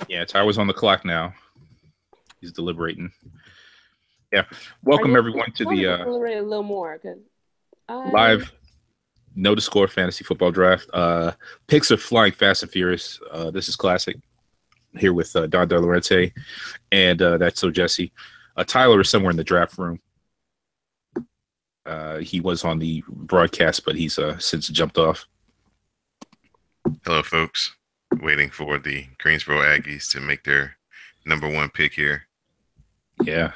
Yeah, Tyler's on the clock now. He's deliberating. Yeah. Welcome everyone to the deliberate a little more because live Know the Score fantasy football draft. Picks are flying fast and furious. This is classic. Here with Don DeLorente and that's so Jesse. Tyler is somewhere in the draft room. He was on the broadcast, but he's since jumped off. Hello, folks. Waiting for the Greensboro Aggies to make their number one pick here. Yeah.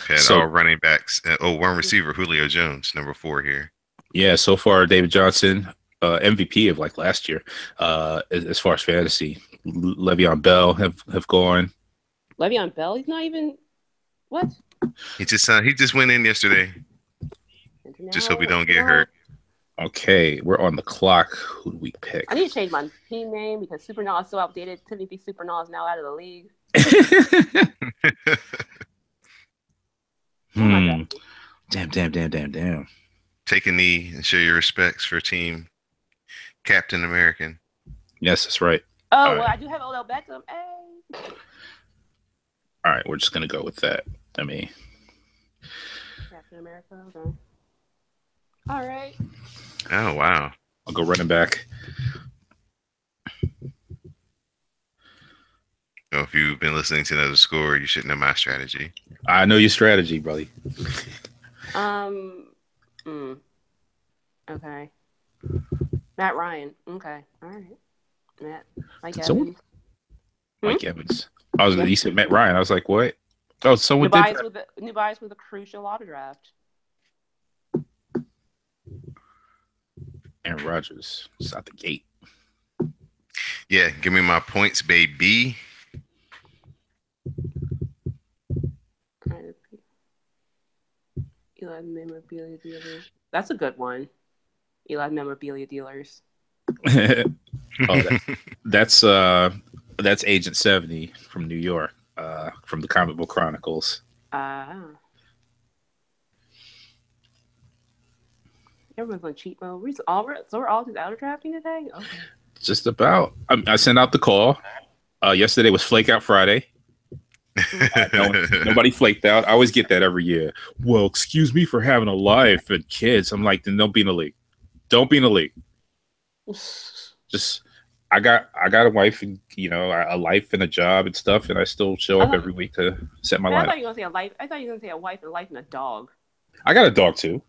Had all running backs. One receiver, Julio Jones, number 4 here. Yeah, so far, David Johnson, MVP of like last year, as far as fantasy. Le'Veon Bell have gone. Le'Veon Bell, he's not even what? He just went in yesterday. Just hope he don't get hurt. Okay, we're on the clock. Who do we pick? I need to change my team name because Supernal is so outdated. Timothy Supernal is now out of the league. Damn. Take a knee and show your respects for Team Captain American. Yes, that's right. Oh, well, I do have Odell Beckham. Hey. All right, we're just going to go with that. Captain America, okay. All right. Oh, wow. I'll go running back. Oh, if you've been listening to Another Score, you should know my strategy. I know your strategy, buddy. Okay. Matt Ryan. Okay. All right. Matt. Mike Evans. You said Matt Ryan. I was like, what? Oh, someone did. New bias with a crucial auto draft. Aaron Rodgers is out the gate. Yeah, give me my points, baby. Eli memorabilia dealers. That's a good one. Eli memorabilia dealers. That's Agent 70 from New York, from the Comic Book Chronicles. Everyone's on cheat mode. We're all just out of drafting today? Okay. Just about. I sent out the call. Yesterday was Flake Out Friday. Nobody flaked out. I always get that every year. Well, excuse me for having a life and kids. I'm like, then don't be in the league. Don't be in the league. Just, I got a wife and a life and a job and stuff, and I still show up every week to set my life. I thought you were gonna say a life. I thought you were gonna say a wife, and a life, and a dog. I got a dog too.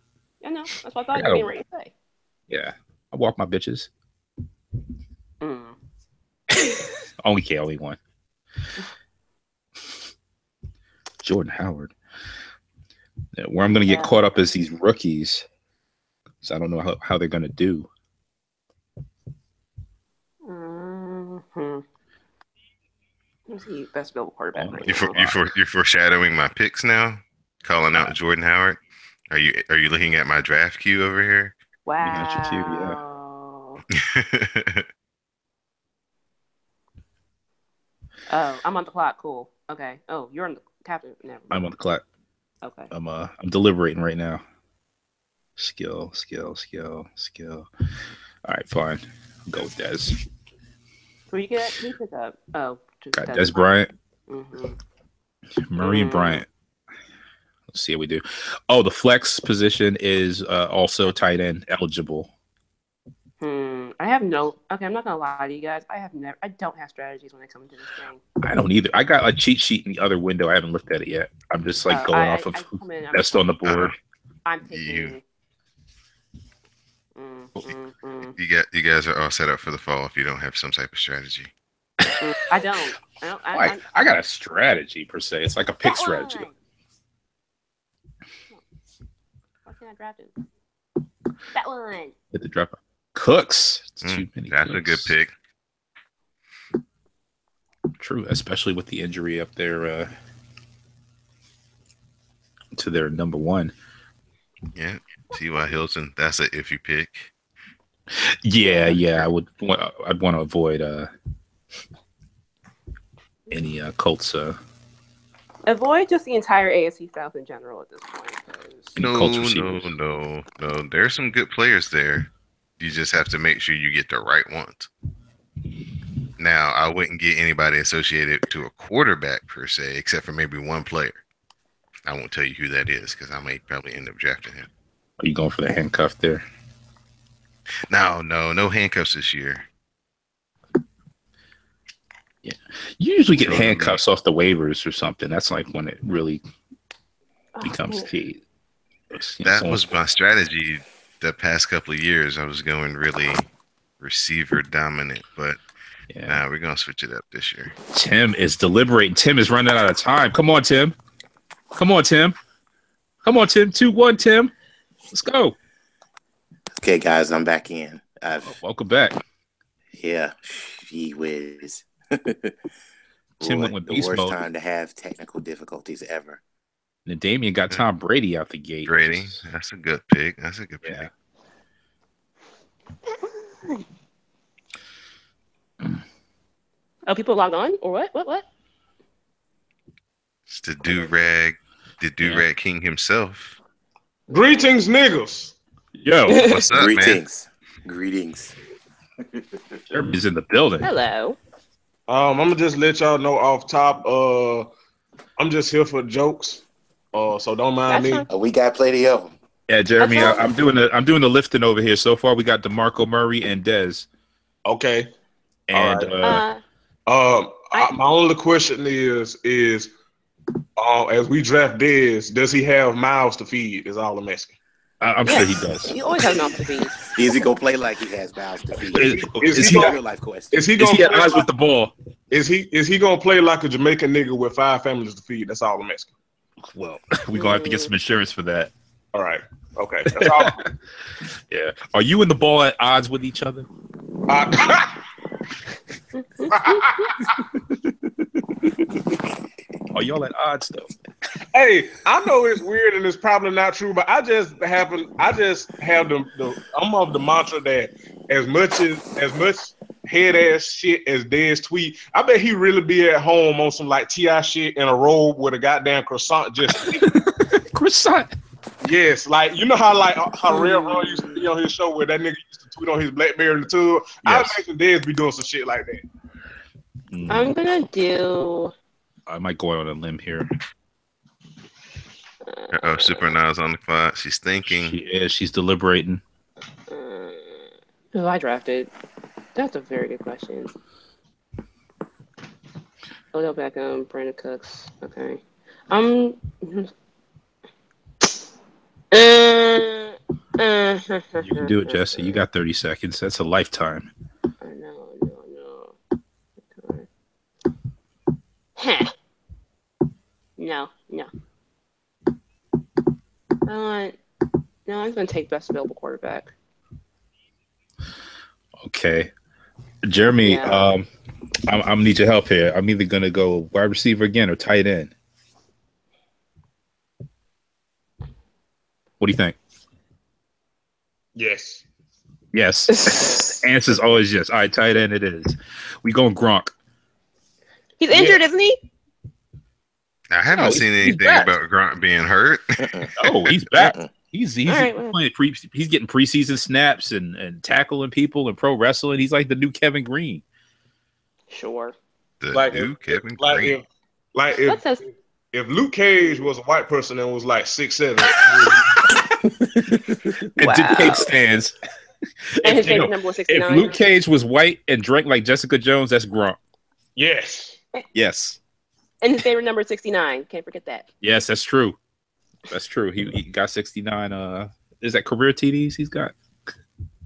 I know. That's what I thought you were being ready to say. Yeah, I walk my bitches. Only one. Jordan Howard. Where I'm going to get caught up is these rookies. So I don't know how they're going to do. Who's the best available quarterback? You're foreshadowing my picks now? Calling out Jordan Howard? Are you looking at my draft queue over here? Wow. Yeah. Oh, I'm on the clock. Cool. Okay. Oh, you're on the captain. Never. I'm on the clock. Okay. I'm deliberating right now. Skill. All right, fine. I'll go with Dez. Who you pick up? Oh, got Dez Bryant. Mm-hmm. Murray and Bryant. Let's see how we do. Oh, the flex position is also tight end eligible. I have no. Okay, I'm not gonna lie to you guys. I don't have strategies when it comes to this thing. I don't either. I got a cheat sheet in the other window. I haven't looked at it yet. I'm just going off of best on the board. I'm picking. You guys are all set up for the fall if you don't have some type of strategy. I don't. I got a strategy per se. It's like a pick strategy. Why can't I draft it? That one. Hit the drop. Cooks. Too many. That's a good pick. True, especially with the injury up there to their number one. Yeah, T.Y. Hilton. That's an iffy pick. Yeah. I'd want to avoid any Colts. Avoid just the entire AFC South in general at this point. No. There's some good players there. You just have to make sure you get the right ones. Now, I wouldn't get anybody associated to a quarterback per se, except for maybe one player. I won't tell you who that is because I may probably end up drafting him. Are you going for the handcuff there? No handcuffs this year. Yeah, you usually get handcuffs off the waivers or something. That's like when it really becomes key. That was my strategy the past couple of years. I was going really receiver dominant, but we're gonna switch it up this year. Tim is deliberating. Tim is running out of time. Come on, Tim. 2-1, Tim. Let's go. Okay, guys, I'm back in. Welcome back. Yeah, gee whiz. Tim went with the beast worst mode. time to have technical difficulties ever. And Damian got Tom Brady out the gate. Brady, that's a good pick. Yeah. Oh, people logged on or what? What? It's the do-rag king himself. Greetings, niggas. Yo, what's up, Greetings. Jeremy's in the building. Hello. I'm gonna just let y'all know off top. I'm just here for jokes. So don't mind me. We got plenty of them. Yeah, Jeremy, I'm doing the lifting over here. So far, we got DeMarco Murray and Dez. Okay. And my only question is as we draft Dez, does he have mouths to feed? Is all I'm asking. I'm sure he does. He always has mouths to feed. Is he gonna play like he has mouths to feed? Is he a real life question? Is he at odds with the ball? Is he gonna play like a Jamaican nigga with 5 families to feed? That's all I'm asking. Well, we're gonna have to get some insurance for that. All right. Okay. That's all. Yeah. Are you and the ball at odds with each other? Are y'all at odds though? Hey, I know it's weird and it's probably not true, but I just have the I'm of the mantra that as much head ass shit as Dez tweet, I bet he really be at home on some like T.I. shit in a robe with a goddamn croissant just croissant. Yes, like you know how Railroad used to be on his show where that nigga used to tweet on his BlackBerry in the tub. Yes. I imagine Dez be doing some shit like that. I'm gonna do. I might go out on a limb here. Super Nile's on the clock. She's thinking. She is. She's deliberating. Who I drafted? That's a very good question. Odell Beckham, Brandon Cooks. Okay. You can do it, Jesse. You got 30 seconds. That's a lifetime. I know. Huh. No. I'm going to take best available quarterback. Okay. Jeremy, I'm going to need your help here. I'm either going to go wide receiver again or tight end. What do you think? Yes. Answer's always yes. All right, tight end it is. We going Gronk. He's injured, isn't he? I haven't seen anything about Gronk being hurt. Oh, he's back. He's right, playing he's getting preseason snaps and tackling people in pro wrestling. He's like the new Kevin Green. Sure. Kevin Green. If Luke Cage was a white person and was like 6'7", and did cake stands. And his favorite number was 69. If Luke Cage was white and drank like Jessica Jones, that's Gronk. Yes. And his favorite number is 69. Can't forget that. Yes, that's true. He got 69. Is that career TDs he's got?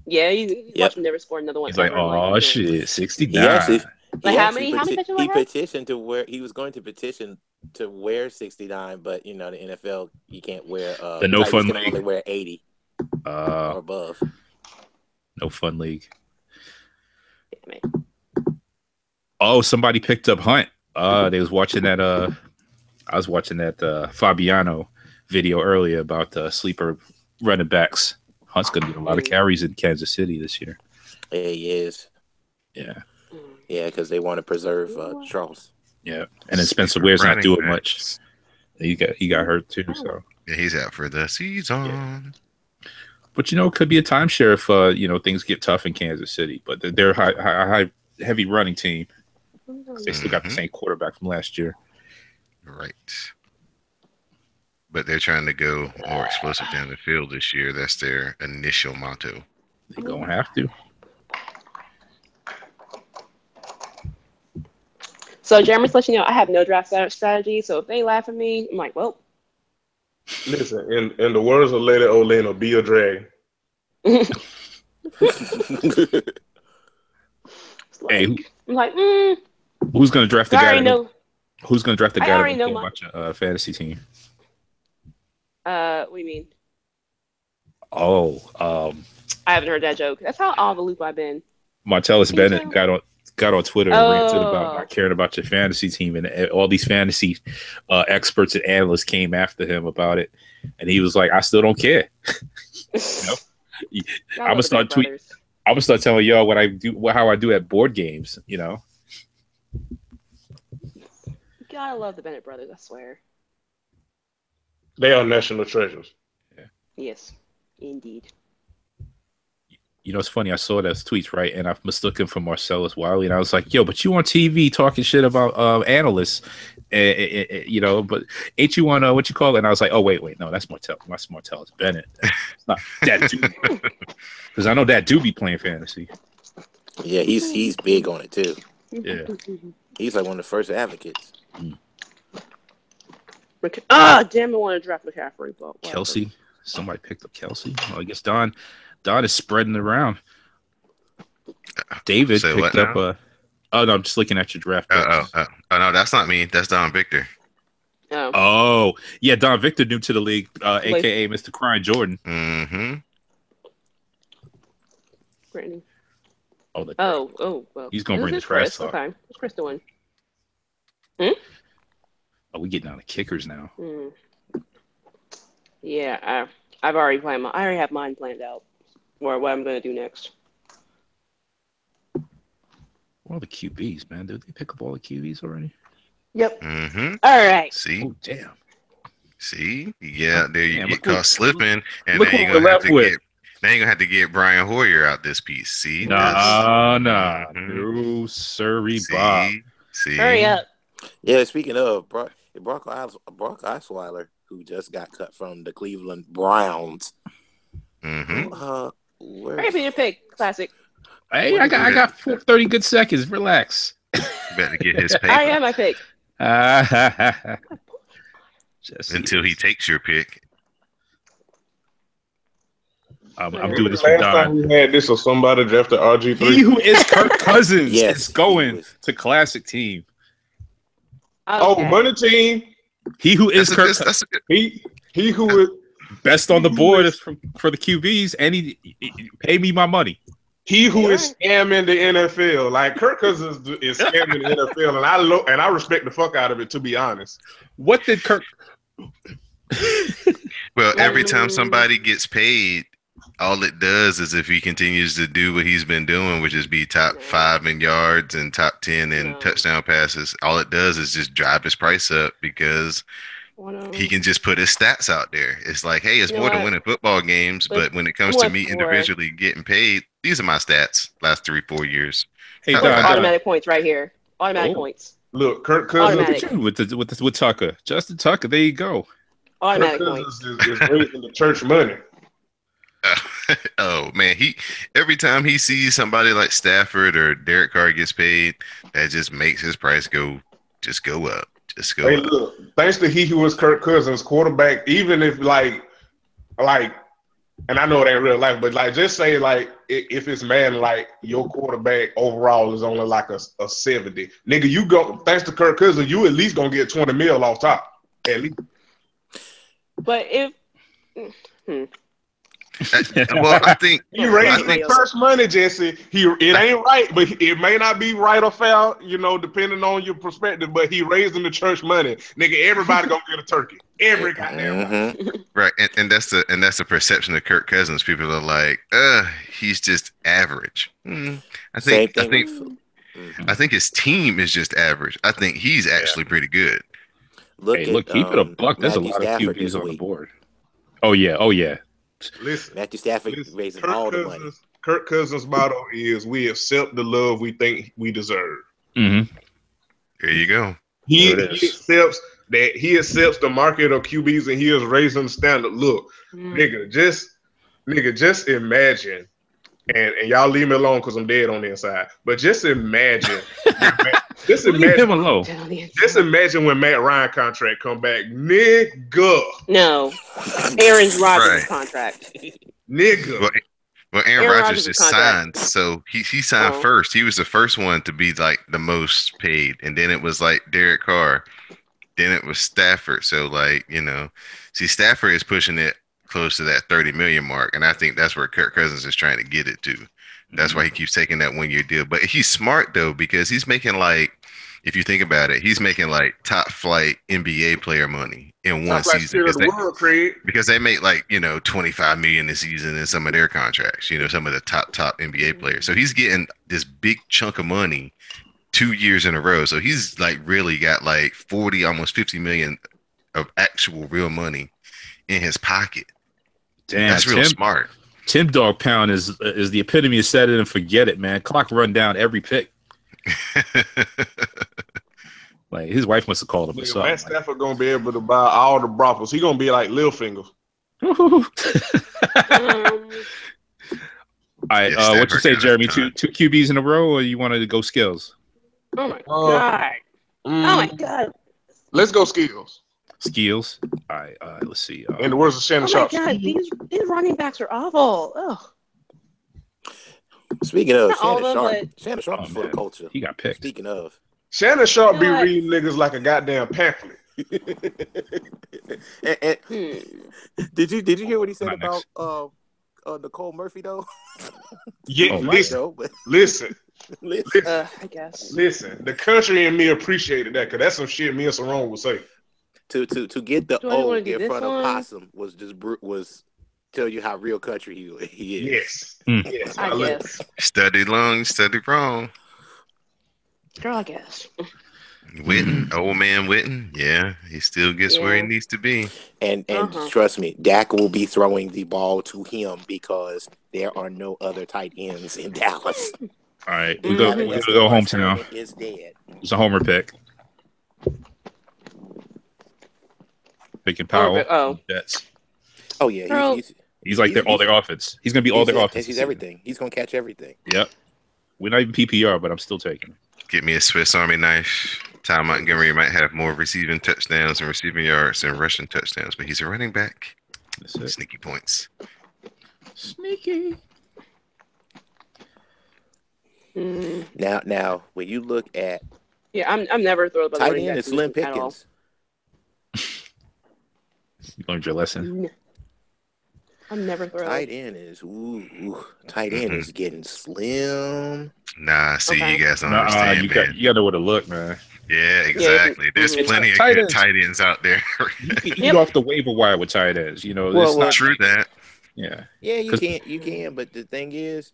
Yeah, he watched him never score another one. He's like, oh shit, 69. Yes, how many he petitioned to wear. He was going to petition to wear 69, but you know the NFL you can't wear. The no fun league league. Only wear 80 or above. No fun league. Damn it. Oh, somebody picked up Hunt. They was watching that. I was watching that Fabiano video earlier about the sleeper running backs. Hunt's gonna get a lot of carries in Kansas City this year. Yeah, he is. Yeah. Yeah, because they want to preserve Charles. Yeah, and then Spencer Ware's not doing much. He got hurt too, so yeah, he's out for the season. Yeah. But it could be a timeshare if things get tough in Kansas City. But they're high heavy running team. They still got the same quarterback from last year. Right. But they're trying to go more explosive down the field this year. That's their initial motto. They're going to have to. So Jeremy's letting you know I have no draft strategy. So if they laugh at me, I'm like, well. Listen, in the words of Lady Olena, be a drag. Hey, I'm like, who's going to draft the guy? Who's going to draft the guy that to watch a fantasy team? What do you mean? Oh, I haven't heard that joke. That's how out of the loop I've been. Martellus Bennett got on Twitter and ranted about not caring about your fantasy team, and all these fantasy experts and analysts came after him about it, and he was like, "I still don't care." I'm gonna start tweeting. I'm gonna start telling y'all what I do, how I do at board games. You know. You gotta love the Bennett brothers. I swear. They are national treasures. Yeah. Yes, indeed. You know, it's funny. I saw those tweets, right? And I mistook him for Marcellus Wiley. And I was like, yo, but you on TV talking shit about analysts. You know, but ain't you on, what you call it? And I was like, oh, wait. No, that's Martellus Bennett. It's not that dude. Because I know that dude be playing fantasy. Yeah, he's big on it, too. Yeah. He's like one of the first advocates. Damn, I want to draft McCaffrey. But Kelsey. Somebody picked up Kelsey. Well, I guess Don is spreading it around. David picked up oh no, I'm just looking at your draft. Oh no, that's not me. That's Don Victor. Oh yeah, Don Victor new to the league, aka Mr. Crying Jordan. Mm-hmm. Brittany. Well. He's gonna bring the trash talk. Okay, what's Chris doing? Oh, we getting on the kickers now. Yeah, I've already planned. I already have mine planned out. Or what I'm gonna do next. All the QBs, man. Did they pick up all the QBs already? Yep. Mm-hmm. All right. See? Oh, damn. See? Yeah, there you get caught slipping, and look now you're gonna have to get Brian Hoyer out this piece. See? No, sorry, Bob. See? Hurry up. Yeah, speaking of Brock Osweiler, who just got cut from the Cleveland Browns. Mm-hmm. Hurry up in your pick, classic. Hey, I got 30 good seconds. Relax. Better get his paper. I am my pick. Until he takes your pick. I'm doing this for Don. Last time we had this, or somebody drafted RG3. He who is Kirk Cousins Yes, is going to classic team. Okay. Money team. He who is Kirk. He who is best on the board for the QBs, and he pay me my money. He who is scamming the NFL, like Kirk Cousins is scamming the NFL, and I respect the fuck out of it. To be honest, what did Kirk? Well, every time somebody gets paid, all it does is if he continues to do what he's been doing, which is be top 5 in yards and top 10 in touchdown passes, all it does is just drive his price up because he can just put his stats out there. It's like, hey, it's more than winning football games, but when it comes to me individually getting paid, these are my stats last 3-4 years. Hey, Don, automatic points right here. Automatic points. Look, Kirk Cousins with Tucker, Justin Tucker. There you go. Automatic Kirk points. Cousins is raising the church money. Oh man, every time he sees somebody like Stafford or Derek Carr gets paid, that just makes his price go up. Hey, look, thanks to he who was Kirk Cousins, quarterback, even if like, and I know it ain't real life, but like, just say like, if it's man, like your quarterback overall is only like a 70, nigga, you go, thanks to Kirk Cousins, you at least gonna get 20 mil off top, at least. But if, well, I think you raising the first money, Jesse. It ain't right, but it may not be right or foul, depending on your perspective. But he raising the church money, nigga. Everybody gonna get a turkey. Every goddamn right, and that's the perception of Kirk Cousins. People are like, he's just average. I think his team is just average. I think he's actually pretty good. Look, keep it a buck. There's Matthew a lot Stafford of QBs on the board. Oh yeah. Listen, Matthew Stafford raising all the money. Kirk Cousins' motto is we accept the love we think we deserve. Mm-hmm. There you go. He There it is. accepts that he accepts the market of QBs and he is raising the standard. Look, nigga, just imagine. And y'all leave me alone because I'm dead on the inside. But just imagine. Leave him alone. Just imagine when Matt Ryan contract come back. Nigga. No. Aaron Rodgers' Right. contract. Nigga. Well, Aaron Rodgers just contract. signed, so he signed first. He was the first one to be like the most paid, and then it was like Derek Carr, then it was Stafford. So like see, Stafford is pushing it close to that 30 million mark, and I think that's where Kirk Cousins is trying to get it to. That's why he keeps taking that 1 year deal. But he's smart though, because he's making like, if you think about it, he's making like top flight NBA player money in one season because they make like 25 million this season in some of their contracts. Some of the top NBA players. So he's getting this big chunk of money 2 years in a row. So he's like really got like 40, almost 50 million of actual real money in his pocket. Damn, that's real smart. Tim Dog Pound is the epitome of set it and forget it, man. Clock run down every pick. Like his wife must have called him. Matt Stafford gonna be able to buy all the brothels. He gonna be like Littlefinger. All right, what you say, Jeremy? Two QBs in a row, or you wanted to go skills? Oh my god! Oh my god! Let's go skills. Skills. All right. Let's see. In the words of Shannon Sharp. Oh my god! These running backs are awful. Ugh. Speaking of Shannon Sharp is for the culture. He got picked. Speaking of, Shannon Sharp be reading niggas like a goddamn pamphlet. Did you hear what he said about Nicole Murphy though? Yeah, listen. I guess. Listen, the country and me appreciated that because that's some shit me and Sarone would say. To get the O in front of Possum was tell you how real country he is. Yes, I guess. Study long, study wrong. Girl, I guess. Witten, old man Witten, yeah, he still gets where he needs to be. And trust me, Dak will be throwing the ball to him because there are no other tight ends in Dallas. All right, we go hometown. Is dead. It's a homer pick. Picking Powell. Jets. Oh yeah, he's like all their offense. He's gonna be all their offense. He's everything. He's gonna catch everything. Yep. We're not even PPR, but I'm still taking him. Get me a Swiss Army knife. Ty Montgomery might have more receiving touchdowns and receiving yards and rushing touchdowns, but he's a running back. That's it. Sneaky points. Sneaky. Now, when you look at I'm never thrilled by the tight end. It's Slim Pickens. You learned your lesson. I'm never thrilled. Tight end is is getting slim. Nah, see, you guys don't understand, you gotta know where to look, man. Yeah, exactly. There's plenty of good tight ends out there. You can go off the waiver wire with tight ends. It's not true that. Yeah. Yeah, you can, but the thing is,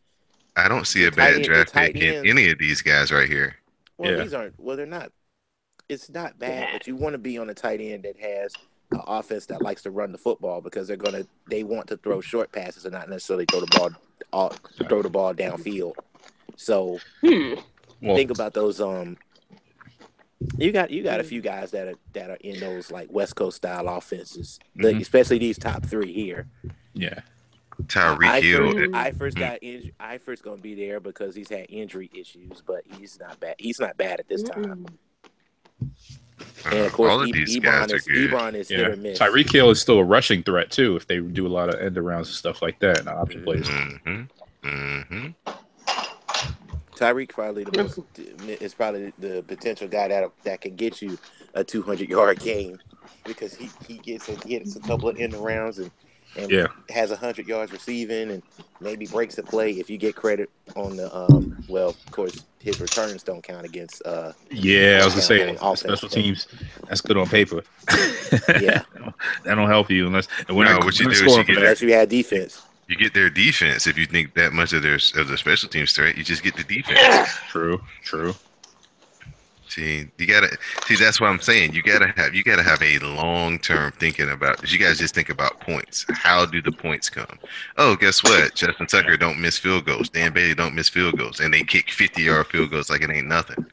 I don't see a bad draft pick in any of these guys right here. Well, these aren't. Well, they're not. It's not bad, but you want to be on a tight end that has an offense that likes to run the football because they want to throw short passes and not necessarily throw the ball downfield. So think about those. You got a few guys that are in those like West Coast style offenses, especially these top three here. Yeah. Tyreek Hill. Eifert's gonna be there because he's had injury issues, but he's not bad. He's not bad at this time. And of course, Ebron is hit or miss. Tyreek Hill is still a rushing threat too. If they do a lot of end arounds and stuff like that, and option plays. Tyreek is probably the potential guy that can get you a 200-yard game because he gets a couple of end arounds and has 100 yards receiving and maybe breaks a play if you get credit on the of course his returns don't count against I was gonna say special teams. That's good on paper. Yeah. That don't help you unless you have defense. You get their defense if you think that much of the special teams threat. You just get the defense. True. See, you gotta see. That's what I'm saying. You gotta have a long term thinking about. Because you guys just think about points. How do the points come? Oh, guess what? Justin Tucker don't miss field goals. Dan Bailey don't miss field goals, and they kick 50-yard field goals like it ain't nothing.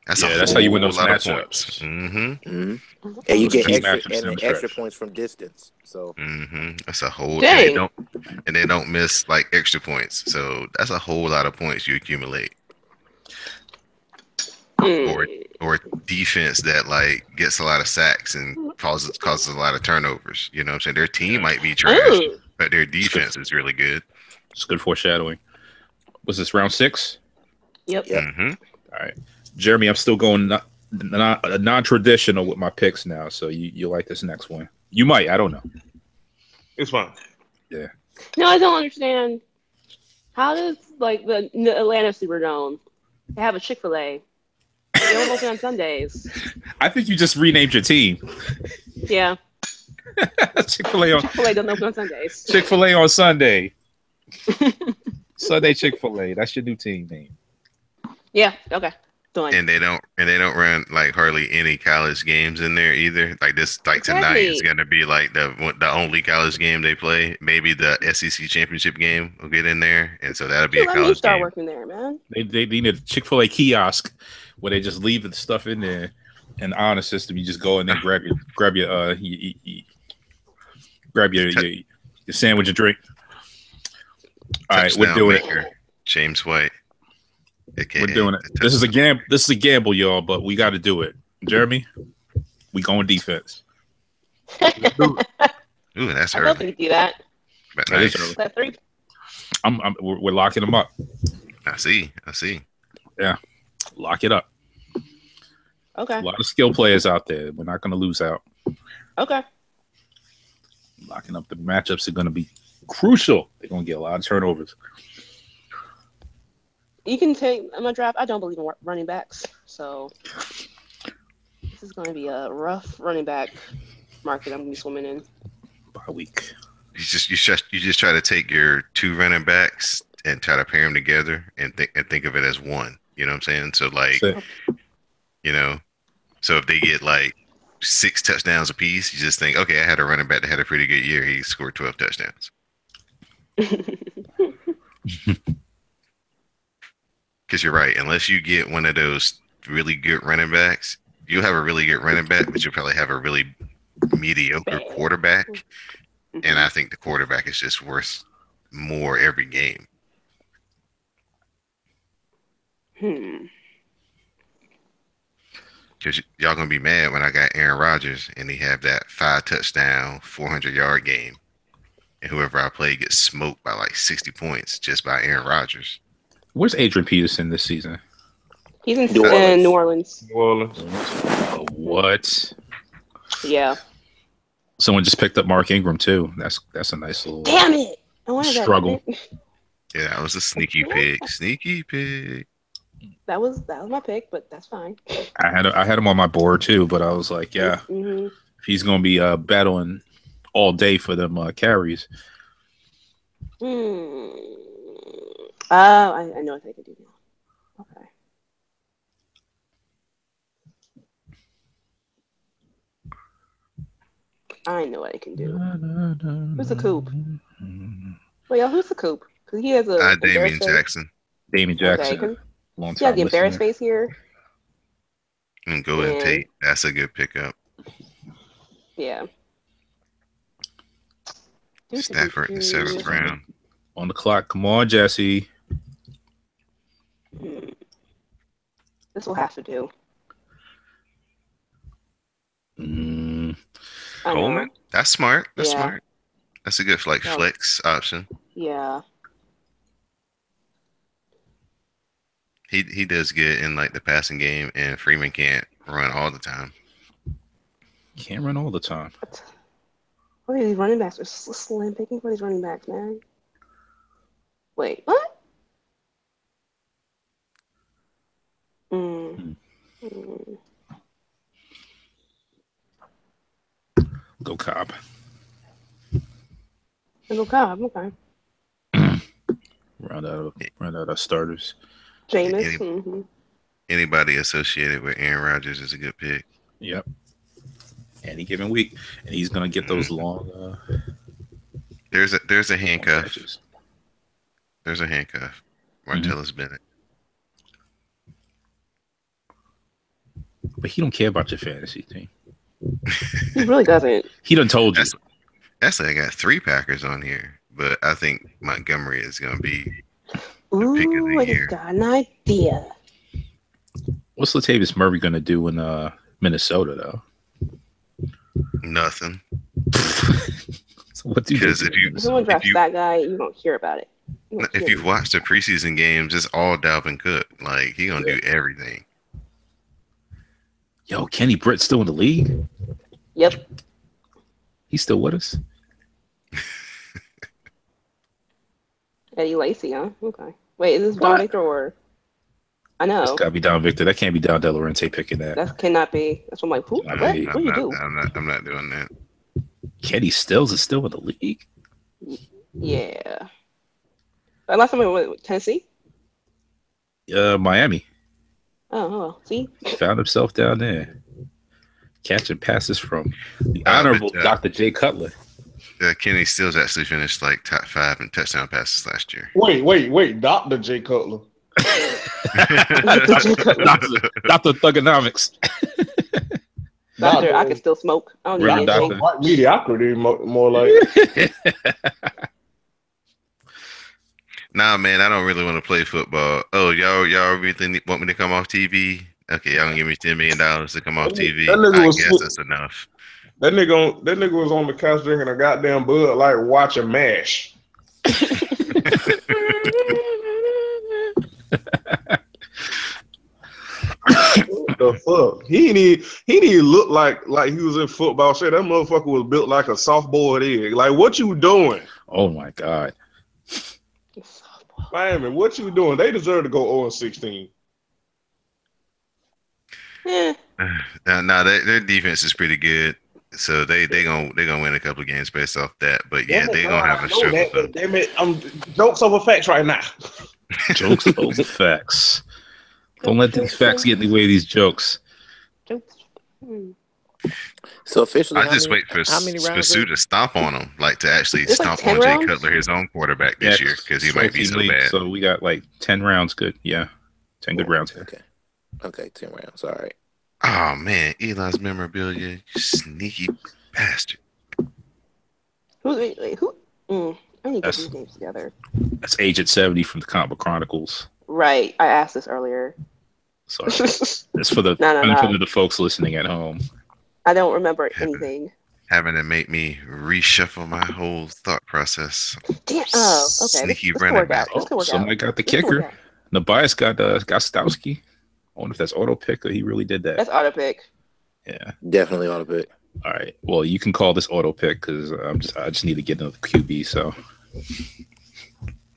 That's Yeah, a that's how you win whole those lot of points. matchups. And Those you get key extra matchups down and the extra stretch. points from distance. So That's a whole. Dang. And they don't miss like extra points. So that's a whole lot of points you accumulate. Or defense that like gets a lot of sacks and causes a lot of turnovers. You know what I'm saying? Their team might be trash, but their defense is really good. It's good foreshadowing. Was this round 6? Yep. Mm-hmm. All right, Jeremy, I'm still going non-traditional with my picks now. So you like this next one? You might. I don't know. It's fine. Yeah. No, I don't understand. How does like the Atlanta Superdome have a Chick-fil-A? They don't open on Sundays. I think you just renamed your team. Yeah. Chick-fil-A doesn't open on Sundays. Chick-fil-A on Sunday. Sunday Chick-fil-A. That's your new team name. Yeah. Okay. Done. And they don't run like hardly any college games in there either. Like this, like tonight is gonna be like the only college game they play. Maybe the SEC championship game will get in there, and so that'll be a Let me college start game. working there, man. They need a Chick-fil-A kiosk where they just leave the stuff in there, and the honor system. You just go in there, grab your sandwich and drink. All right, we're doing it. James White. AKA We're doing it. This is a gamble. This is a gamble, y'all. But we got to do it. Jeremy, we going defense. Ooh, that's I early. love when you do that. But That is nice. early. That 3. We're locking them up. I see. Yeah, lock it up. Okay. A lot of skill players out there. We're not going to lose out. Okay. Locking up the matchups are going to be crucial. They're going to get a lot of turnovers. You can take my draft. I don't believe in running backs, so this is going to be a rough running back market I'm going to be swimming in. By week. You just try to take your 2 running backs and try to pair them together and think of it as one. You know what I'm saying? So like, so if they get like 6 touchdowns apiece, you just think, okay, I had a running back that had a pretty good year. He scored 12 touchdowns. Because you're right. Unless you get one of those really good running backs, you'll have a really good running back, but you'll probably have a really mediocre quarterback. And I think the quarterback is just worth more every game. Because y'all going to be mad when I got Aaron Rodgers and he have that 5 touchdown, 400-yard game. And whoever I play gets smoked by like 60 points just by Aaron Rodgers. Where's Adrian Peterson this season? He's in New Orleans. What? Yeah. Someone just picked up Mark Ingram too. That's a nice little Damn it! I wanted struggle. Yeah, that was a sneaky pick. Sneaky pick. That was my pick, but that's fine. I had him on my board too, but I was like, yeah, Mm-hmm. if he's gonna be battling all day for them carries. I know what I can do now. Okay. I know what I can do. Who's the Coop? Wait, y'all, who's the Coop? Because he has a Damian Jackson. Damian Jackson. Okay. Long Yeah, time the embarrassed listener. face here. And Golden Tate. That's a good pickup. Yeah. Stafford in the 7th round. On the clock. Come on, Jesse. This will have to do. Coleman? That's smart. That's Yeah. smart. That's a good like flex option. Yeah. He does good in like the passing game, and Freeman can't run all the time. Can't run all the time. What are these running backs? Are slim picking for these running backs, man. Wait, what? Go Cobb. Go Cobb, okay. Round out of starters. Jameis. Anybody associated with Aaron Rodgers is a good pick. Yep. Any given week, and he's gonna get those long. There's a handcuff. Catches. There's a handcuff. Martellus Bennett. But he don't care about your fantasy team. He really doesn't. He done told you. Actually, I got 3 Packers on here, but I think Montgomery is going to be Ooh, pick of the I year. just got an idea. What's Latavius Murray gonna do in Minnesota though? Nothing. So what do you do? Because If someone drafts that guy, you don't hear about it. if you've watched the preseason games, it's all Dalvin Cook. Like, he going to do everything. Yo, Kenny Britt's still in the league? Yep. He's still with us? Eddie Lacy, huh? Okay. Wait, is this Don Victor or? I know. It's gotta be Don Victor. That can't be Don De Laurentiis picking that. That cannot be. That's what I'm like, who? No, What? What do you do? I'm not doing that. Kenny Stills is still in the league? Yeah. Last time I went with Tennessee? Miami. Oh, see? Found himself down there. Catching passes from the honorable Dr. Jay Cutler. Kenny Stills actually finished like top 5 in touchdown passes last year. Wait, Dr. J. Cutler. Dr. Thugonomics. Doctor, I can still smoke. I don't need Reverend anything. Doctor. Mediocrity, more like. Nah, man, I don't really want to play football. Oh, y'all really want me to come off TV? Okay, y'all gonna give me $10 million to come off TV. I guess that's enough. That nigga was on the couch drinking a goddamn Bud Light watching MASH. What the fuck? He didn't look like he was in football. Shit, that motherfucker was built like a softball egg. Like, what you doing? Oh my God. Miami, what you doing? They deserve to go 0-16. Nah, their defense is pretty good, so they gonna win a couple of games based off that. But yeah, they gonna have a struggle. Damn it, jokes over facts right now. Jokes over facts. Don't let these facts get in the way of these jokes. So officially, I just wait for how many rounds? Sue to stomp on him, like to actually It's stomp like 10 on Jay rounds? Cutler, his own quarterback this year, because he might be so bad. So we got like 10 rounds good. Yeah. 10 good rounds. Okay, 10 rounds. All right. Oh man, Eli's memorabilia, you sneaky bastard. Who? I need to get these names together. That's Agent 70 from the Comic Book Chronicles. Right. I asked this earlier. Sorry. It's for the benefit of the folks listening at home. I don't remember anything. Having to make me reshuffle my whole thought process. Damn. Oh, okay. Sneaky This running work back. out. This could work Somebody out. got the This could work kicker. out. Nabias got Gostowski. I wonder if that's auto pick or he really did that. That's auto pick. Yeah. Definitely auto pick. All right. Well, you can call this auto pick because I just need to get another QB. So.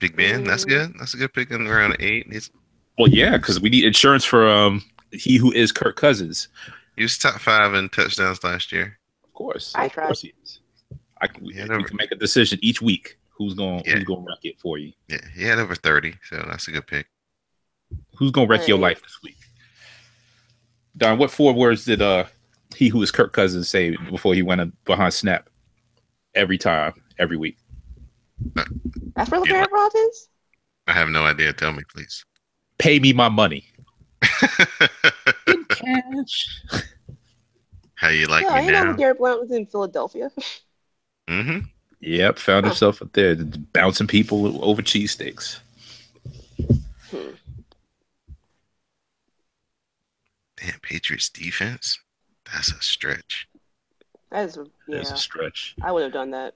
Big Ben, that's good. That's a good pick in round 8. Well, yeah, because we need insurance for he who is Kirk Cousins. He was top 5 in touchdowns last year. Of course. I Of tried. course he is. We can make a decision each week who's going to wreck it for you. Yeah, he had over 30, so that's a good pick. Who's going to wreck your life this week? Don, what 4 words did he who is Kirk Cousins say before he went behind snap every time, every week? That's for Aaron Rodgers? I have no idea. Tell me, please. Pay me my money. In cash. How you like Yeah, me you know now? when Garrett Blount was in Philadelphia. Mm-hmm. Yep, found himself up there bouncing people over cheesesteaks. Damn, Patriots defense? That's a stretch. That's That's a stretch. I would have done that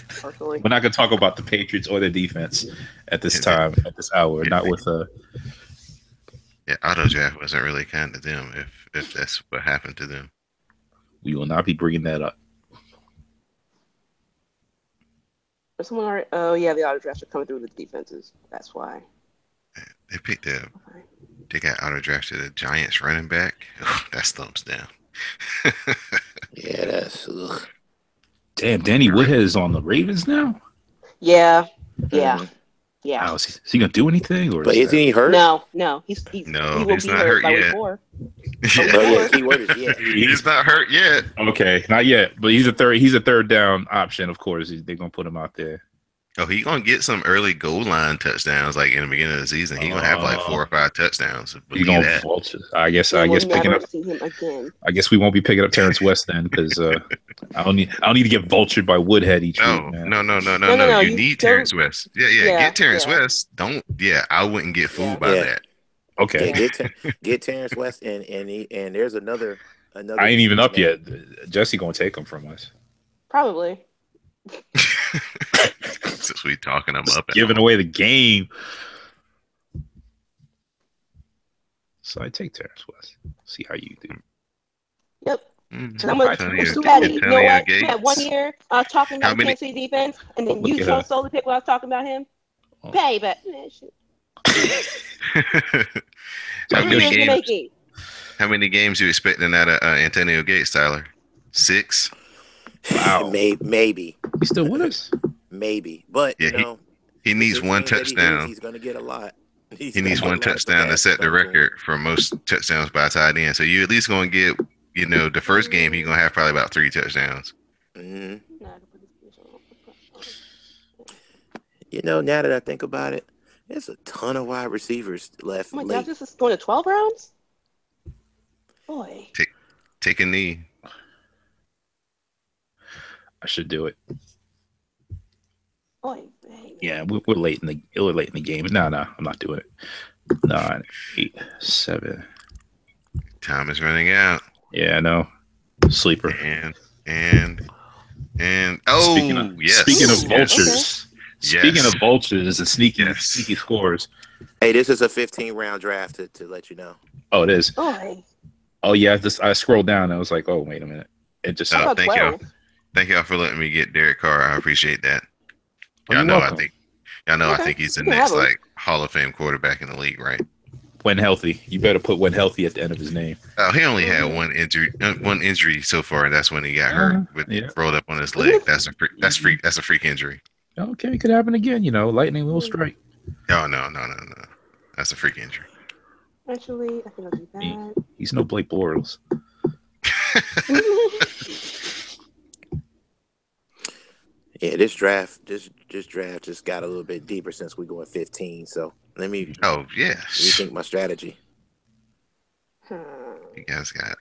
personally. We're not going to talk about the Patriots or their defense at this time, at this hour. Not with Yeah, auto draft wasn't really kind to them if that's what happened to them. We will not be bringing that up. There's someone already. Oh yeah, the auto drafts are coming through with the defenses. That's why. They picked they got auto drafted a Giants running back. Oh, that's thumbs down. Yeah, that's. Ugh. Damn, Danny Woodhead is on the Ravens now? Yeah. Yeah. Yeah. How is he gonna do anything? Or But is isn't that... he hurt? No. He No, will he's be not hurt hurt by week yet. 4. Yeah. Oh yeah, keyword is yeah. He's not hurt yet. Okay, not yet, but he's a third down option. Of course, they're gonna put him out there. Oh, he gonna get some early goal line touchdowns like in the beginning of the season. He gonna have like 4 or 5 touchdowns. He's Believe gonna that. vulture. I guess And we'll picking never up. see him again. I guess we won't be picking up Terrence West then, because I don't need to get vultured by Woodhead each week, man. No. You need Terrence West. Yeah. Get Terrence yeah. West. Don't. Yeah, I wouldn't get fooled by Yeah. that. Okay, Get Terrence West and there's another. I ain't even up yet. Jesse gonna take him from us. Probably. Since we talking him up, Giving away the game. So I take Terrence West. See how you do. Yep. Mm-hmm. I'm gonna too bad. You know what? Gates. Yeah, 1 year I was talking about the Kansas City defense, and then you chose solely pick when I was talking about him. Oh. Pay, but shit. How many games? games you expecting out of Antonio Gates, Tyler? 6. Wow. Maybe. He's still with us? Maybe. But Yeah, he needs one touchdown. He's going to get a lot. He needs one touchdown to set the record for most touchdowns by a tight end. So you at least going to get, the first game he's going to have probably about 3 touchdowns. Mm-hmm. Now that I think about it, there's a ton of wide receivers left. Oh my God, this is going to 12 rounds? Boy. Take a knee. I should do it. Boy. Yeah, we're late in the game. No, I'm not doing it. 9, 8, 7. Time is running out. Yeah, I know. Sleeper. And oh, Speaking of vultures. Okay. Speaking of vultures and sneaky scores. Hey, this is a 15-round draft to let you know. Oh, it is. Boy. Oh yeah, I scrolled down and I was like, oh wait a minute. It just thank y'all for letting me get Derek Carr. I appreciate that. I think he's the next Hall of Fame quarterback in the league, right? When healthy. You better put when healthy at the end of his name. Oh, he only had one injury so far, and that's when he got hurt rolled up on his leg. That's a freak injury. Okay, it could happen again, lightning will strike. No. That's a freak injury. Actually, I think I'll do that. He's no Blake Bortles. Yeah, this draft just got a little bit deeper since we go at 15. So let me. Oh yeah. Rethink my strategy. You guys got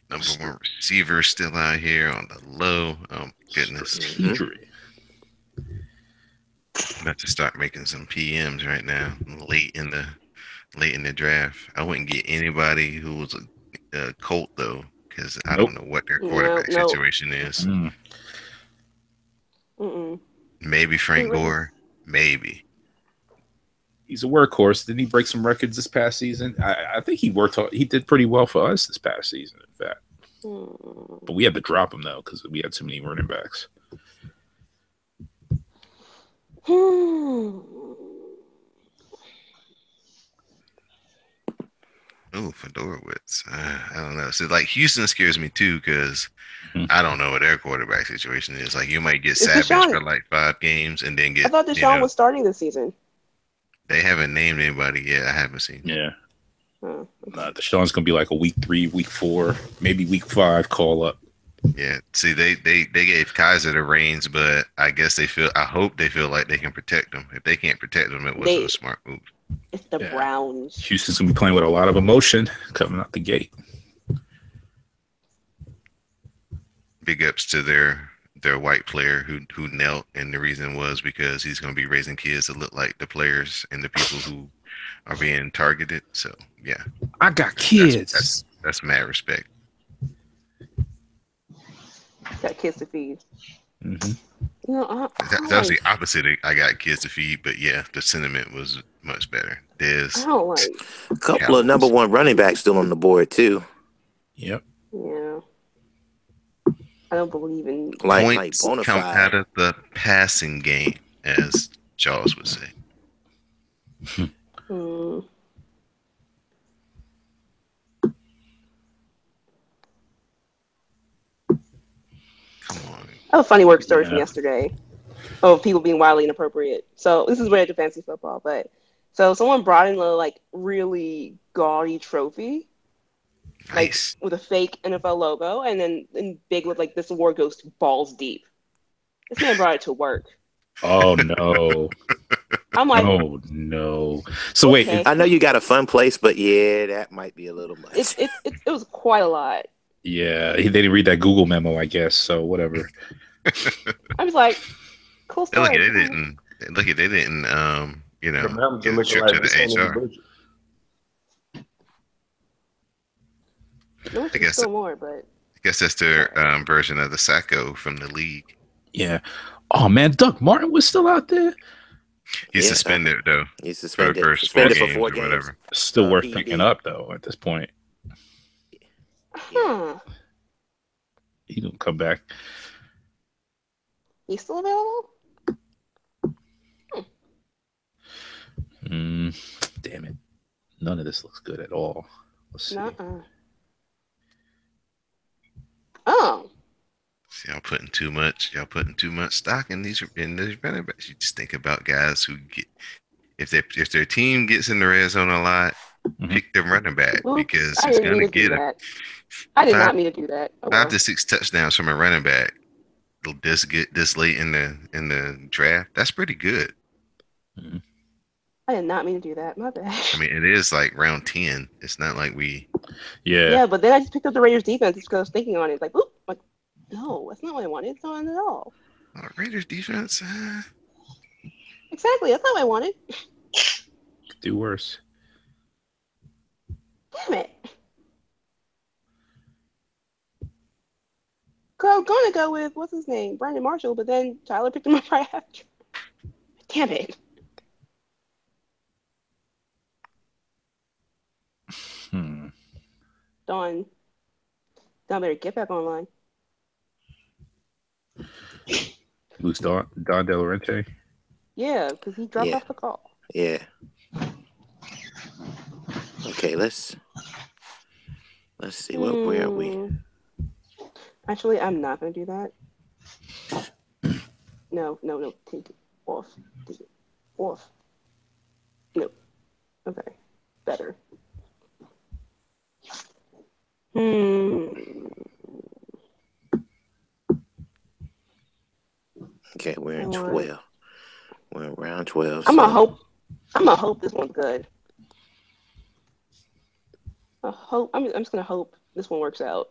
number 1 receiver still out here on the low. Oh goodness. Injury. I'm about to start making some PMs right now. Late in the draft. I wouldn't get anybody who was a Colt though, because I don't know what their quarterback situation is. Maybe Frank Gore. Maybe. He's a workhorse. Didn't he break some records this past season? I think he did pretty well for us this past season, in fact. But we had to drop him though because we had too many running backs. Oh, Fedorowicz. I don't know. So Houston scares me too because I don't know what their quarterback situation is. You might get Savage for 5 games and then get. I thought Deshaun was starting this season. They haven't named anybody yet. I haven't seen. Yeah. Deshaun's gonna be a week 3, week 4, maybe week 5 call up. Yeah. See, they gave Kaiser the reins, but I guess I hope they feel like they can protect them. If they can't protect them, it wasn't a smart move. It's the Browns. Houston's gonna be playing with a lot of emotion coming out the gate. Big ups to their white player who knelt, and the reason was because he's gonna be raising kids that look like the players and the people who are being targeted. So yeah, I got kids. That's mad respect. Got kids to feed. Mm-hmm. That was the opposite. I got kids to feed, but yeah, the sentiment was much better. There's a couple of number 1 running backs still on the board too. Yep. Yeah. I don't believe in points come out of the passing game, as Charles would say. Come on. I have a funny work story from yesterday. of people being wildly inappropriate. So this is related to fantasy football, but so someone brought in a like really gaudy trophy, like Nice. with a fake NFL logo, and then in big with like this award goes to balls deep. This man brought it to work. Oh no. I'm like, Oh no. So wait, okay. I know you got a fun place, but yeah, that might be a little much. It was quite a lot. yeah, they didn't read that Google memo, I guess. So whatever. I was like, cool Look story. at they didn't. Look at they didn't. The manager Get it looking stripped like to this the ain't in the HR. budget. I wish I it was guess. still more, but I guess that's their version of the Sacco from the league. Yeah. Oh man, Doug Martin was still out there. He's Yeah, suspended though He's for the suspended. first Suspended for games 4 or games. whatever. Still worth PED. picking up though at this point. huh? He gonna come back. He's still available? Damn it. None of this looks good at all. Let's see. Nuh-uh. Oh, See, y'all putting too much stock in these running backs. You just think about guys who get if their team gets in the red zone a lot, pick them running back oops, because I it's didn't mean gonna to do get that. I did five- not mean to do that. Oh, 5 well. to 6 touchdowns from a running back. This late in the draft. That's pretty good. I did not mean to do that. My bad. I mean, it is like round 10. It's not like we. Yeah. Yeah, but then I just picked up the Raiders defense just because I was thinking on it. It's like, oop, like, no, that's not what I wanted. It's not at all. Raiders defense. Exactly, that's not what I wanted. Could do worse. Damn it. I was gonna go with what's his name, Brandon Marshall, but then Tyler picked him up right after. Damn it. Don better get back online. Lose Don De Laurentiis. Yeah, because he dropped off the call. Yeah. Okay, let's see. Where are we? Actually, I'm not gonna do that. No. Take it off. Take it off. No. Okay. Better. Okay, we're in 12. We're in round 12. I'm gonna hope this one's good. I'm just gonna hope this one works out.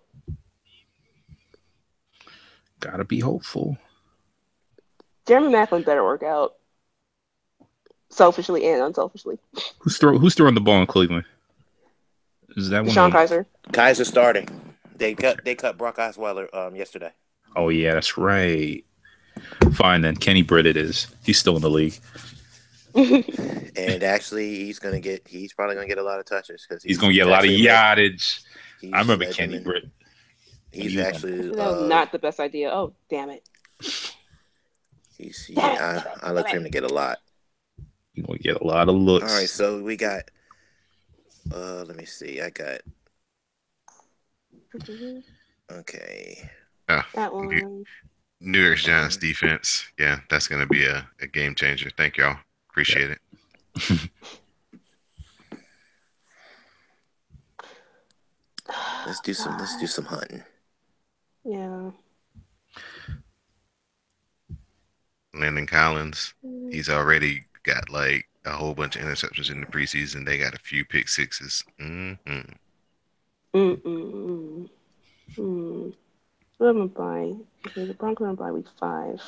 Gotta be hopeful. Jeremy Maclin better work out. Selfishly and unselfishly. Who's throwing the ball in Cleveland? Is that Deshaun Kaiser? Kaiser starting. They cut Brock Osweiler yesterday. Oh yeah, that's right. Fine then. Kenny Britt it is. He's still in the league. And actually, he's probably gonna get a lot of touches because he's gonna get a lot of yardage. I remember Kenny Britt. He's actually that was not the best idea. Oh damn it! I look for him to get a lot. He's gonna get a lot of looks. All right, so we got. Let me see. I got. Okay. That one. New York Giants defense. Yeah, that's going to be a game changer. Thank y'all. Appreciate it. Let's do some hunting. Yeah. Landon Collins. He's already got like a whole bunch of interceptions in the preseason. They got a few pick sixes. What am I buying? Okay, the Broncos are by week 5.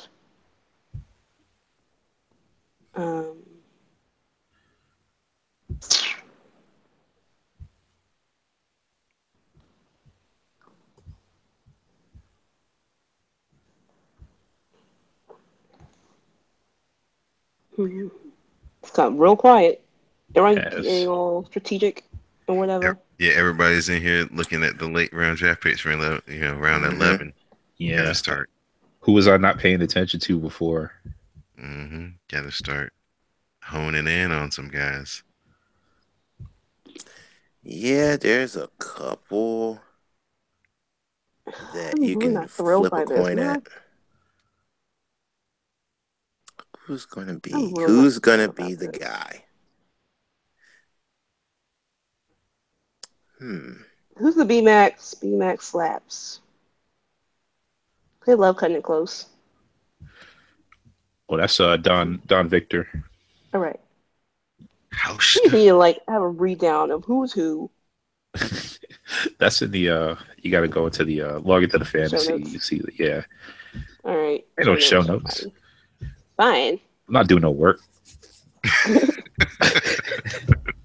It's got real quiet. Everyone's getting all strategic and whatever. Yeah, everybody's in here looking at the late round draft picks for round 11. Yeah. Gotta start. Who was I not paying attention to before? Gotta start honing in on some guys. Yeah, there's a couple that you can flip a coin at. Who's gonna be? I'm really Who's not gonna sure be about the this. guy? Who's the B-Max? B-Max slaps. They love cutting it close. Well, that's Don Victor. All right. House. We just need to like have a read down of who's who. That's in the you got to go into the log into the fantasy. notes. You see, yeah. All right. Ain't no show notes. Fine. I'm not doing no work.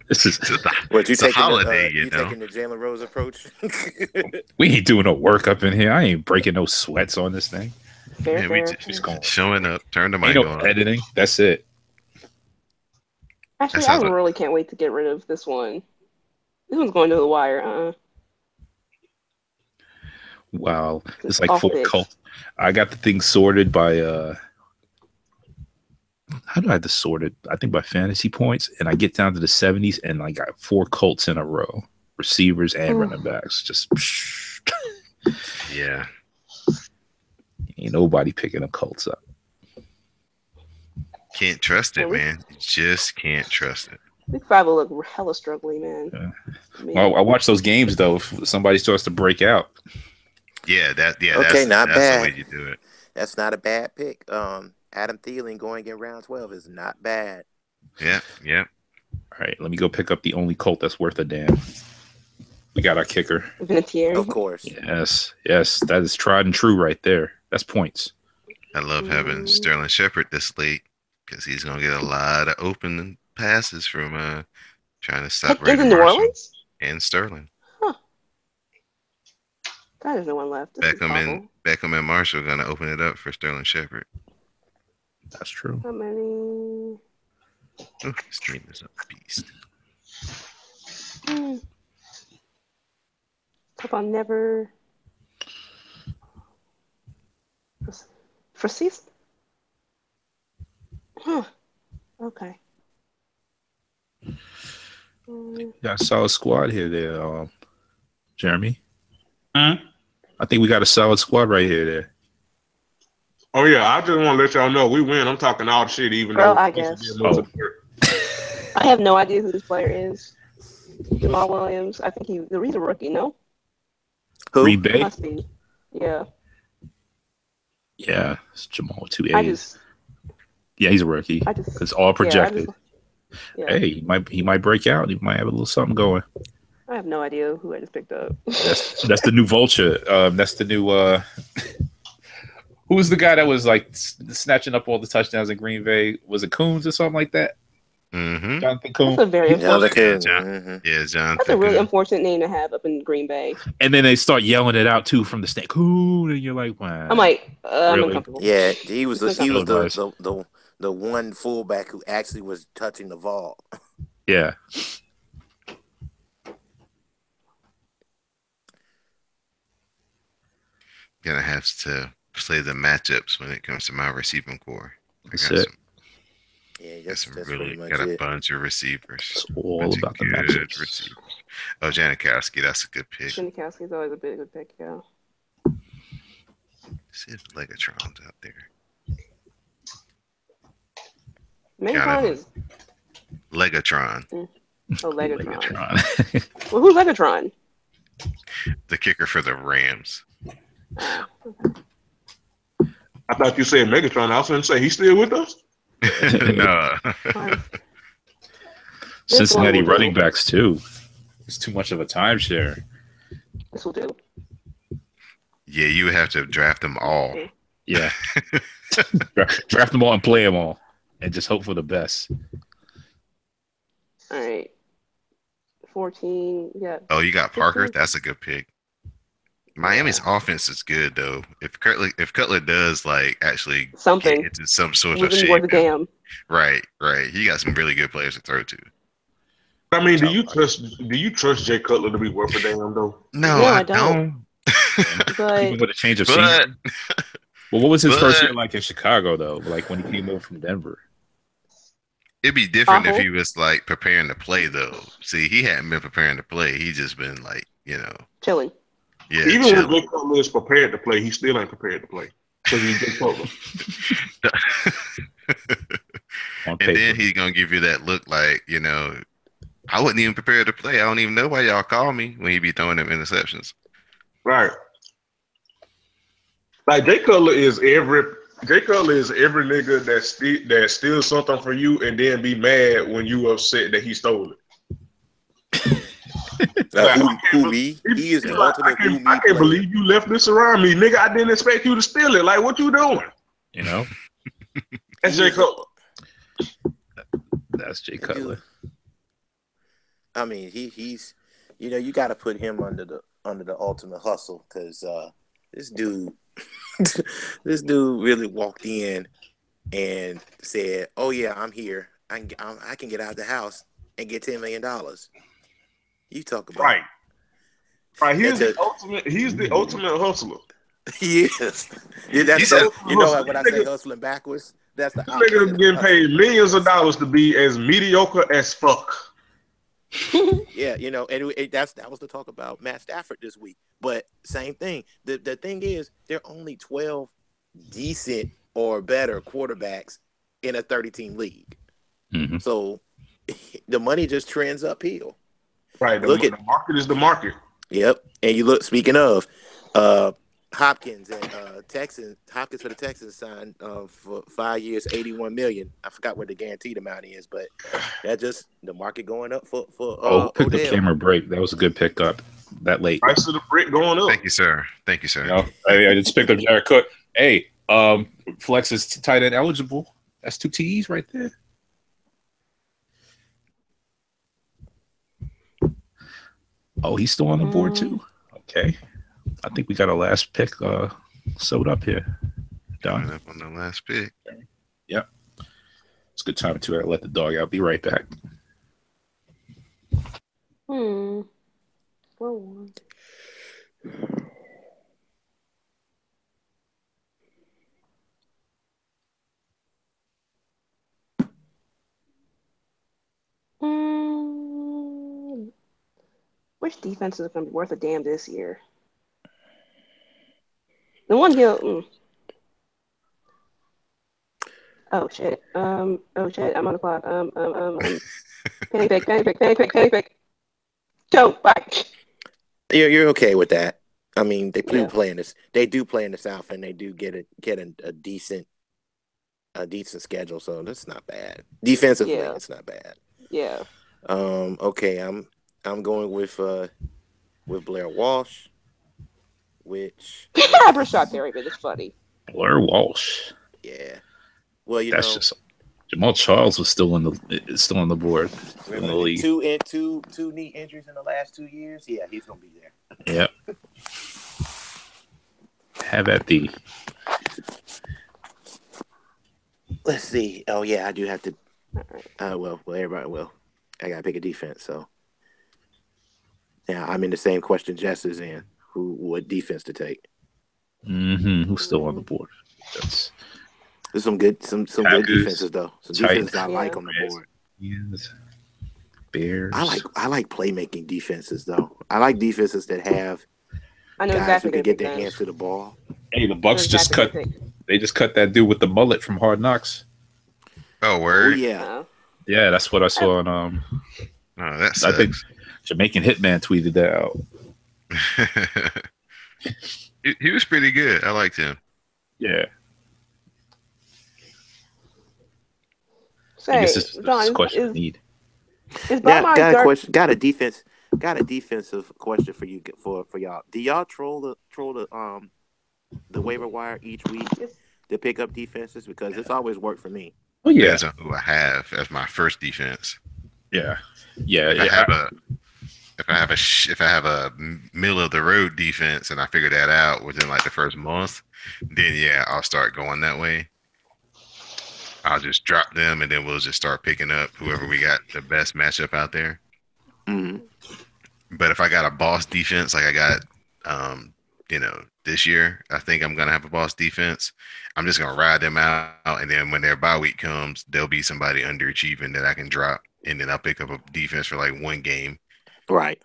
This is What you It's a taking? holiday, you know? Taking the Jalen Rose approach? we ain't doing no work up in here. I ain't breaking no sweats on this thing. Fair, Yeah, we fair. just showing up. Turn the Ain't mic no on. editing. That's it. Actually, That I sounds like- really can't wait to get rid of this one. This one's going to the wire. Wow, it's like Off 4 pitch. cults. I got the thing sorted by how do I have this sorted? I think by fantasy points, and I get down to the 70s, and I got 4 Colts in a row, receivers and Ooh. running backs. Just Yeah. ain't nobody picking the Colts up. Can't trust it, Yeah, we- man. You just can't trust it. Week 5 will look hella struggling, man. Yeah. I mean, Well, I watch those games though. If somebody starts to break out, Yeah, Okay, that's, not that's bad. the way you do it. That's not a bad pick. Adam Thielen going in round 12 is not bad. Yeah. all right, let me go pick up the only Colt that's worth a damn. We got our kicker. Vinatieri. Of course. Yes, that is tried and true right there. That's points. I love having Sterling Shepard this late because he's gonna get a lot of open passes from trying to stop Heck, into Brandon New Marshall Orleans? and Sterling. God, there's no one left. This is awful. Beckham and Marshall are gonna open it up for Sterling Shepard. That's true. How many? Ooh, this team is a beast. Hope I'll never. For season? Huh. Okay. Got a solid squad here, there, Jeremy. Hmm? I think we got a solid squad right here, there. Oh yeah, I just want to let y'all know we win. I'm talking all the shit, even Well, though I guess. most of the work. I have no idea who this player is. Jamal Williams. I think he's a rookie, no? Who? Green Bay. Must be. Yeah. Yeah, it's Jamal 2 I A's. just. Yeah, he's a rookie. It's all projected. Yeah. Hey, he might break out. He might have a little something going. I have no idea who I just picked up. That's the new Vulture. That's the new. Who was the guy that was like snatching up all the touchdowns in Green Bay? Was it Coons or something like that? Mm-hmm. Jonathan Coons. That's a very unfortunate. John. That's a really unfortunate name to have up in Green Bay. And then they start yelling it out too from the stand. Coon, and you're like, wow. I'm like, I'm Really? uncomfortable. Yeah, he was Ill-advised. the one fullback who actually was touching the ball. Yeah. Gonna have to play the matchups when it comes to my receiving core. That's it. Yeah, Got that's some pretty really much got a it. bunch of receivers. It's all Bunch of about the good matchups. receivers. Oh, Janikowski, that's a good pick. Janikowski's always a big good pick, yeah. See if Legatron's out there. Megatron is Legatron, Legatron. Legatron. Well, who's Legatron? the kicker for the Rams. Okay. I thought you said Megatron. I was going to say he's still with us. No. Cincinnati This one will running do. backs too. It's too much of a timeshare. This will do. Yeah, you would have to draft them all. Yeah. Draft them all and play them all, and just hope for the best. All right. 14. Yeah. Oh, you got Parker. 15. That's a good pick. Miami's offense is good though. If Cutler does like actually Something. get into some sort of Wouldn't shape, worth a damn. right. He got some really good players to throw to. I mean, do you trust Jay Cutler to be worth a damn though? No, No, I I don't. Even But with a change of But scenery. Well, what was his first but- year like in Chicago though? Like when he came over from Denver. It'd be different if Awful. he was like preparing to play though. See, he hadn't been preparing to play. He just been like, chilling. yeah. Even chilling. when Jay Cutler is prepared to play, he still ain't prepared to play because he's Jay Cutler. On And then paper. he's gonna give you that look like, I wasn't even prepared to play. I don't even know why y'all call me when he be throwing them interceptions. Right. Like Jay Cutler is every nigga that steals something from you and then be mad when you upset that he stole it. Like, He is the ultimate who me I can't player. believe you left this around me, nigga. I didn't expect you to steal it. Like, what you doing? You know, That's Jay Cutler. that's Jay Cutler. I mean, he's you got to put him under the ultimate hustle because this dude this dude really walked in and said, "Oh yeah, I'm here. I can get out of the house and get $10 million." You talk about right. He's the ultimate hustler. Yes. Yeah, that's when I say hustling backwards, that's the This nigga getting paid millions of dollars to be as mediocre as fuck. Yeah, and that was the talk about Matt Stafford this week. But same thing. The thing is, there are only 12 decent or better quarterbacks in a 30-team league. Mm-hmm. So the money just trends uphill. Right. The market is the market. Yep. And you look, speaking of Hopkins and Hopkins for the Texans signed for 5 years, $81 million. I forgot what the guaranteed amount is, but that just the market going up for picked Odell. up Cameron Brake. That was a good pickup that late. Price of the brick going up. Thank you, sir. I just picked up Jared Cook. Hey, Flex is tight end eligible. That's 2 TEs right there. Oh, he's still on the board too. Okay, I think we got our last pick sewed up here. Done. Up on the last pick. Yep. It's a good time to let the dog out. Be right back. For one. Which defense is going to be worth a damn this year? The one here. Oh shit. Oh shit. I'm on the clock. Penny pick. Go back. You're okay with that. I mean, they do play in this. They do play in the South, and they do get a decent schedule. So that's not bad. Defensively, it's not bad. Yeah. Okay. I'm going with Blair Walsh, which Rashad Perryman is funny. Blair Walsh. Yeah. Well, that's just Jamal Charles was still on the board in the league. Two knee injuries in the last 2 years. Yeah, he's gonna be there. Yep. Have at thee. Let's see. Oh yeah, I do have to. Well, everybody will. I gotta pick a defense. So yeah, I'm in the same question Jess is in. What defense to take? Who's still on the board? There's some good defenses though. Some defenses I like on the board. Yes. Bears. I like playmaking defenses though. I like defenses that have guys exactly who can get their hands to the ball. Hey, the Bucks just cut that dude with the mullet from Hard Knocks. Oh, word. Oh, yeah. Yeah, that's what I saw on Oh, that sucks. I think Jamaican Hitman tweeted that out. he was pretty good. I liked him. Yeah. Say, John, question need. Got a question. Got a defensive question for you for y'all. Do y'all troll the waiver wire each week to pick up defenses? Because it's always worked for me. Oh yeah. Depends on who I have as my first defense. Yeah. If I have a middle of the road defense and I figure that out within like the first month, then yeah, I'll start going that way. I'll just drop them and then we'll just start picking up whoever we got the best matchup out there. Mm-hmm. But if I got a boss defense like I got, this year, I think I'm gonna have a boss defense. I'm just gonna ride them out, and then when their bye week comes, there'll be somebody underachieving that I can drop, and then I'll pick up a defense for like one game. Right.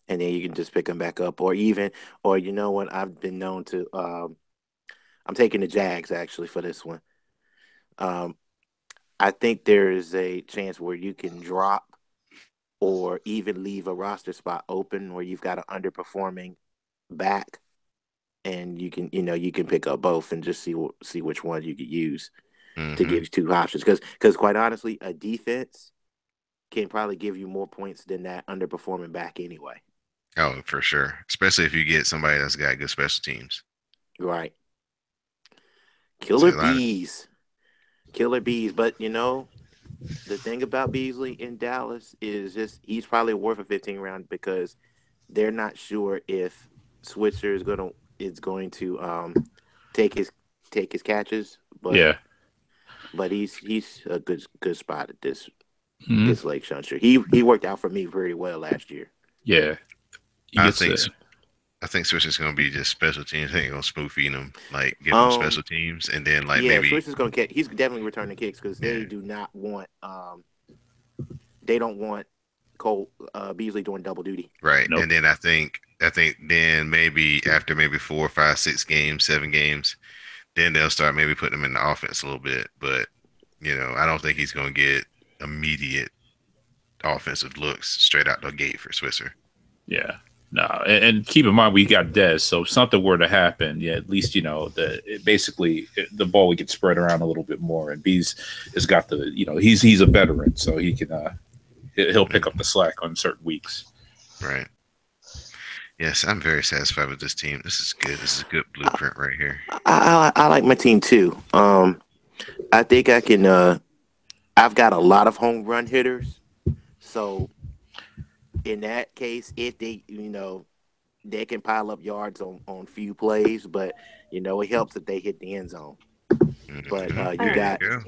And then you can just pick them back up, or you know what? I've been known to. I'm taking the Jags actually for this one. Um, I think there is a chance where you can drop or even leave a roster spot open where you've got an underperforming back, and you can pick up both and just see which one you could use to Mm-hmm. give you two options. Because quite honestly, a defense can probably give you more points than that underperforming back anyway. Oh, for sure. Especially if you get somebody that's got good special teams. Right. See Killer a lot of bees. Killer bees. But the thing about Beasley in Dallas is just he's probably worth a 15 round because they're not sure if Switzer is going to take his take his catches, but Yeah. he's a good spot at Mhm. this Lake Shunter. He worked out for me very well last year. Yeah. You I get think to. I think Switch is gonna be just special teams. I think gonna spoon feed them, like give them Um special teams, and then like yeah, maybe Switch is going to catch. He's definitely returning kicks because yeah, they don't want Cole Beasley doing double duty. right. Nope. And then I think then maybe after maybe 4, 5, 6 games, 7 games, then they'll start maybe putting him in the offense a little bit. But I don't think he's gonna get immediate offensive looks straight out the gate for Switzer. Yeah. No, and keep in mind we got Dez, so if something were to happen, yeah, at least the ball would get spread around a little bit more, and Bees has got he's a veteran, so he can he'll pick up the slack on certain weeks. Right. Yes, I'm very satisfied with this team. This is good. This is a good blueprint right here. I like my team too. I think I can. I've got a lot of home run hitters, so in that case, if they can pile up yards on few plays, but it helps if they hit the end zone. But you There you got go.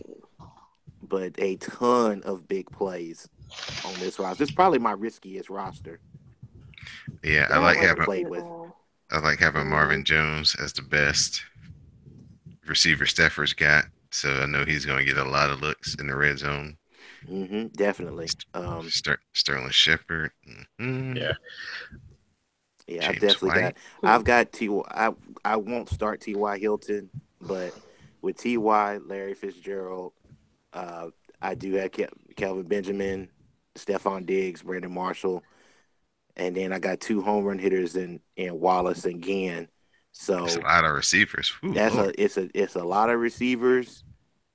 but a ton of big plays on this roster. It's probably my riskiest roster Yeah, that I've ever played with. I like having Marvin Jones as the best receiver Stafford's got. So I know he's going to get a lot of looks in the red zone. Definitely. Sterling Shepard. Yeah. Yeah, I James definitely White. got. I've got T. I won't start T.Y. Hilton, but with T.Y., Larry Fitzgerald, uh, I do have Kelvin Benjamin, Stephon Diggs, Brandon Marshall, and then I got two home run hitters in Wallace and Gann. That's a So lot of receivers. Ooh, that's Lord. it's a lot of receivers,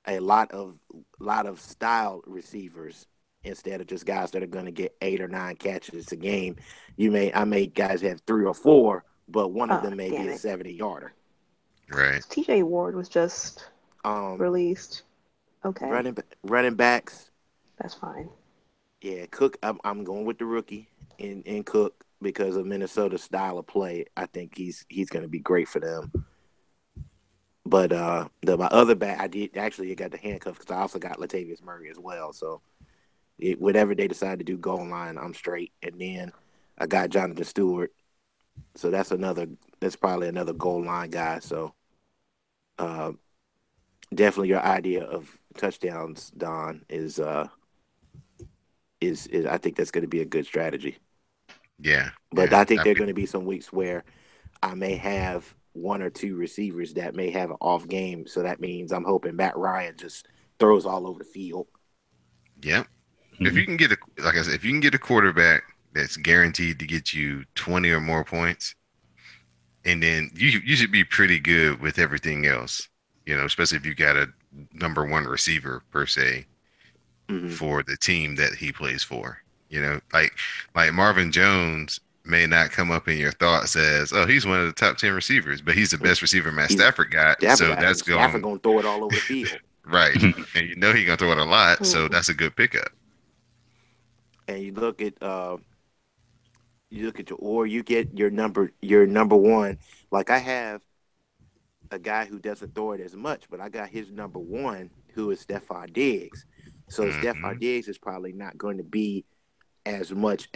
a lot of style receivers instead of just guys that are going to get 8 or 9 catches a game. I may guys have 3 or 4, but one of them may be a 70-yarder. Right. TJ Ward was just released. Okay, Running backs. that's fine. Yeah, Cook. I'm going with the rookie in Cook because of Minnesota's style of play. I think he's going to be great for them. But my other back, I got the handcuff because I also got Latavius Murray as well. So whatever they decide to do goal line, I'm straight. And then I got Jonathan Stewart. So that's probably another goal line guy. So definitely your idea of touchdowns, Don, is I think that's going to be a good strategy. Yeah. But Yeah. I think there are going to be some weeks where I may have 1 or 2 receivers that may have an off game. So that means I'm hoping Matt Ryan just throws all over the field. Yep. If you can get like I said, if you can get a quarterback that's guaranteed to get you 20 or more points, and then you should be pretty good with everything else. Especially if you got a number one receiver per se for the team that he plays for. Like Marvin Jones may not come up in your thoughts as, oh, he's one of the top 10 receivers, but he's the best receiver Matt Stafford got. So that's Stafford going to throw it all over the field. right, and he's gonna throw it a lot. So that's a good pickup. And you look at you get your number one. Like I have a guy who doesn't throw it as much, but I got his number one who is Stephon Diggs. So Stephon Diggs is probably not going to be as much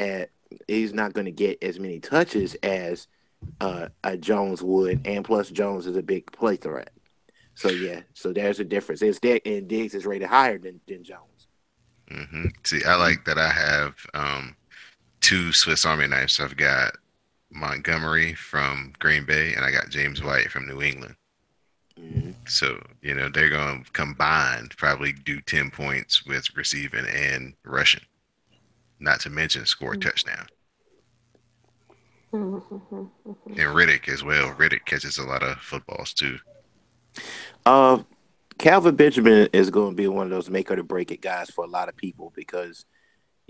he's not going to get as many touches as a Jones would, and plus Jones is a big play threat. So yeah, so there's a difference. And Diggs is rated higher than Jones. See, I like that I have 2 Swiss Army knives. I've got Montgomery from Green Bay, and I got James White from New England. So, they're going to combined probably do 10 points with receiving and rushing, not to mention score a touchdown. And Riddick as well. Riddick catches a lot of footballs too. Calvin Benjamin is going to be one of those make or to break it guys for a lot of people because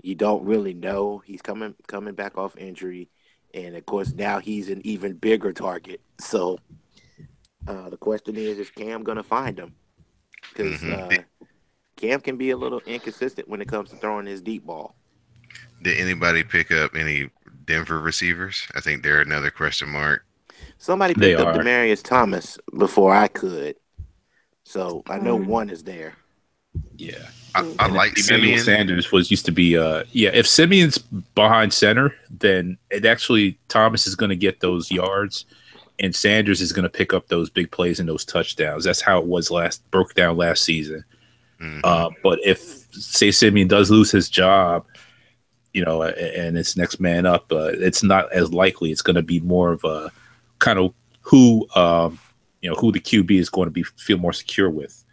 you don't really know. He's coming back off injury, and of course now he's an even bigger target. So the question is Cam going to find him? Because Cam can be a little inconsistent when it comes to throwing his deep ball. Did anybody pick up any Denver receivers? I think they're another question mark. Somebody picked up Demaryius Thomas before I could. So I know one is there. Yeah. I like Simeon. Sanders used to be if Simeon's behind center, then it actually Thomas is going to get those yards and Sanders is going to pick up those big plays and those touchdowns. That's how it was broke down last season. But if say Simeon does lose his job, and it's next man up, it's not as likely. It's going to be more of a kind of who the QB is going to feel more secure with.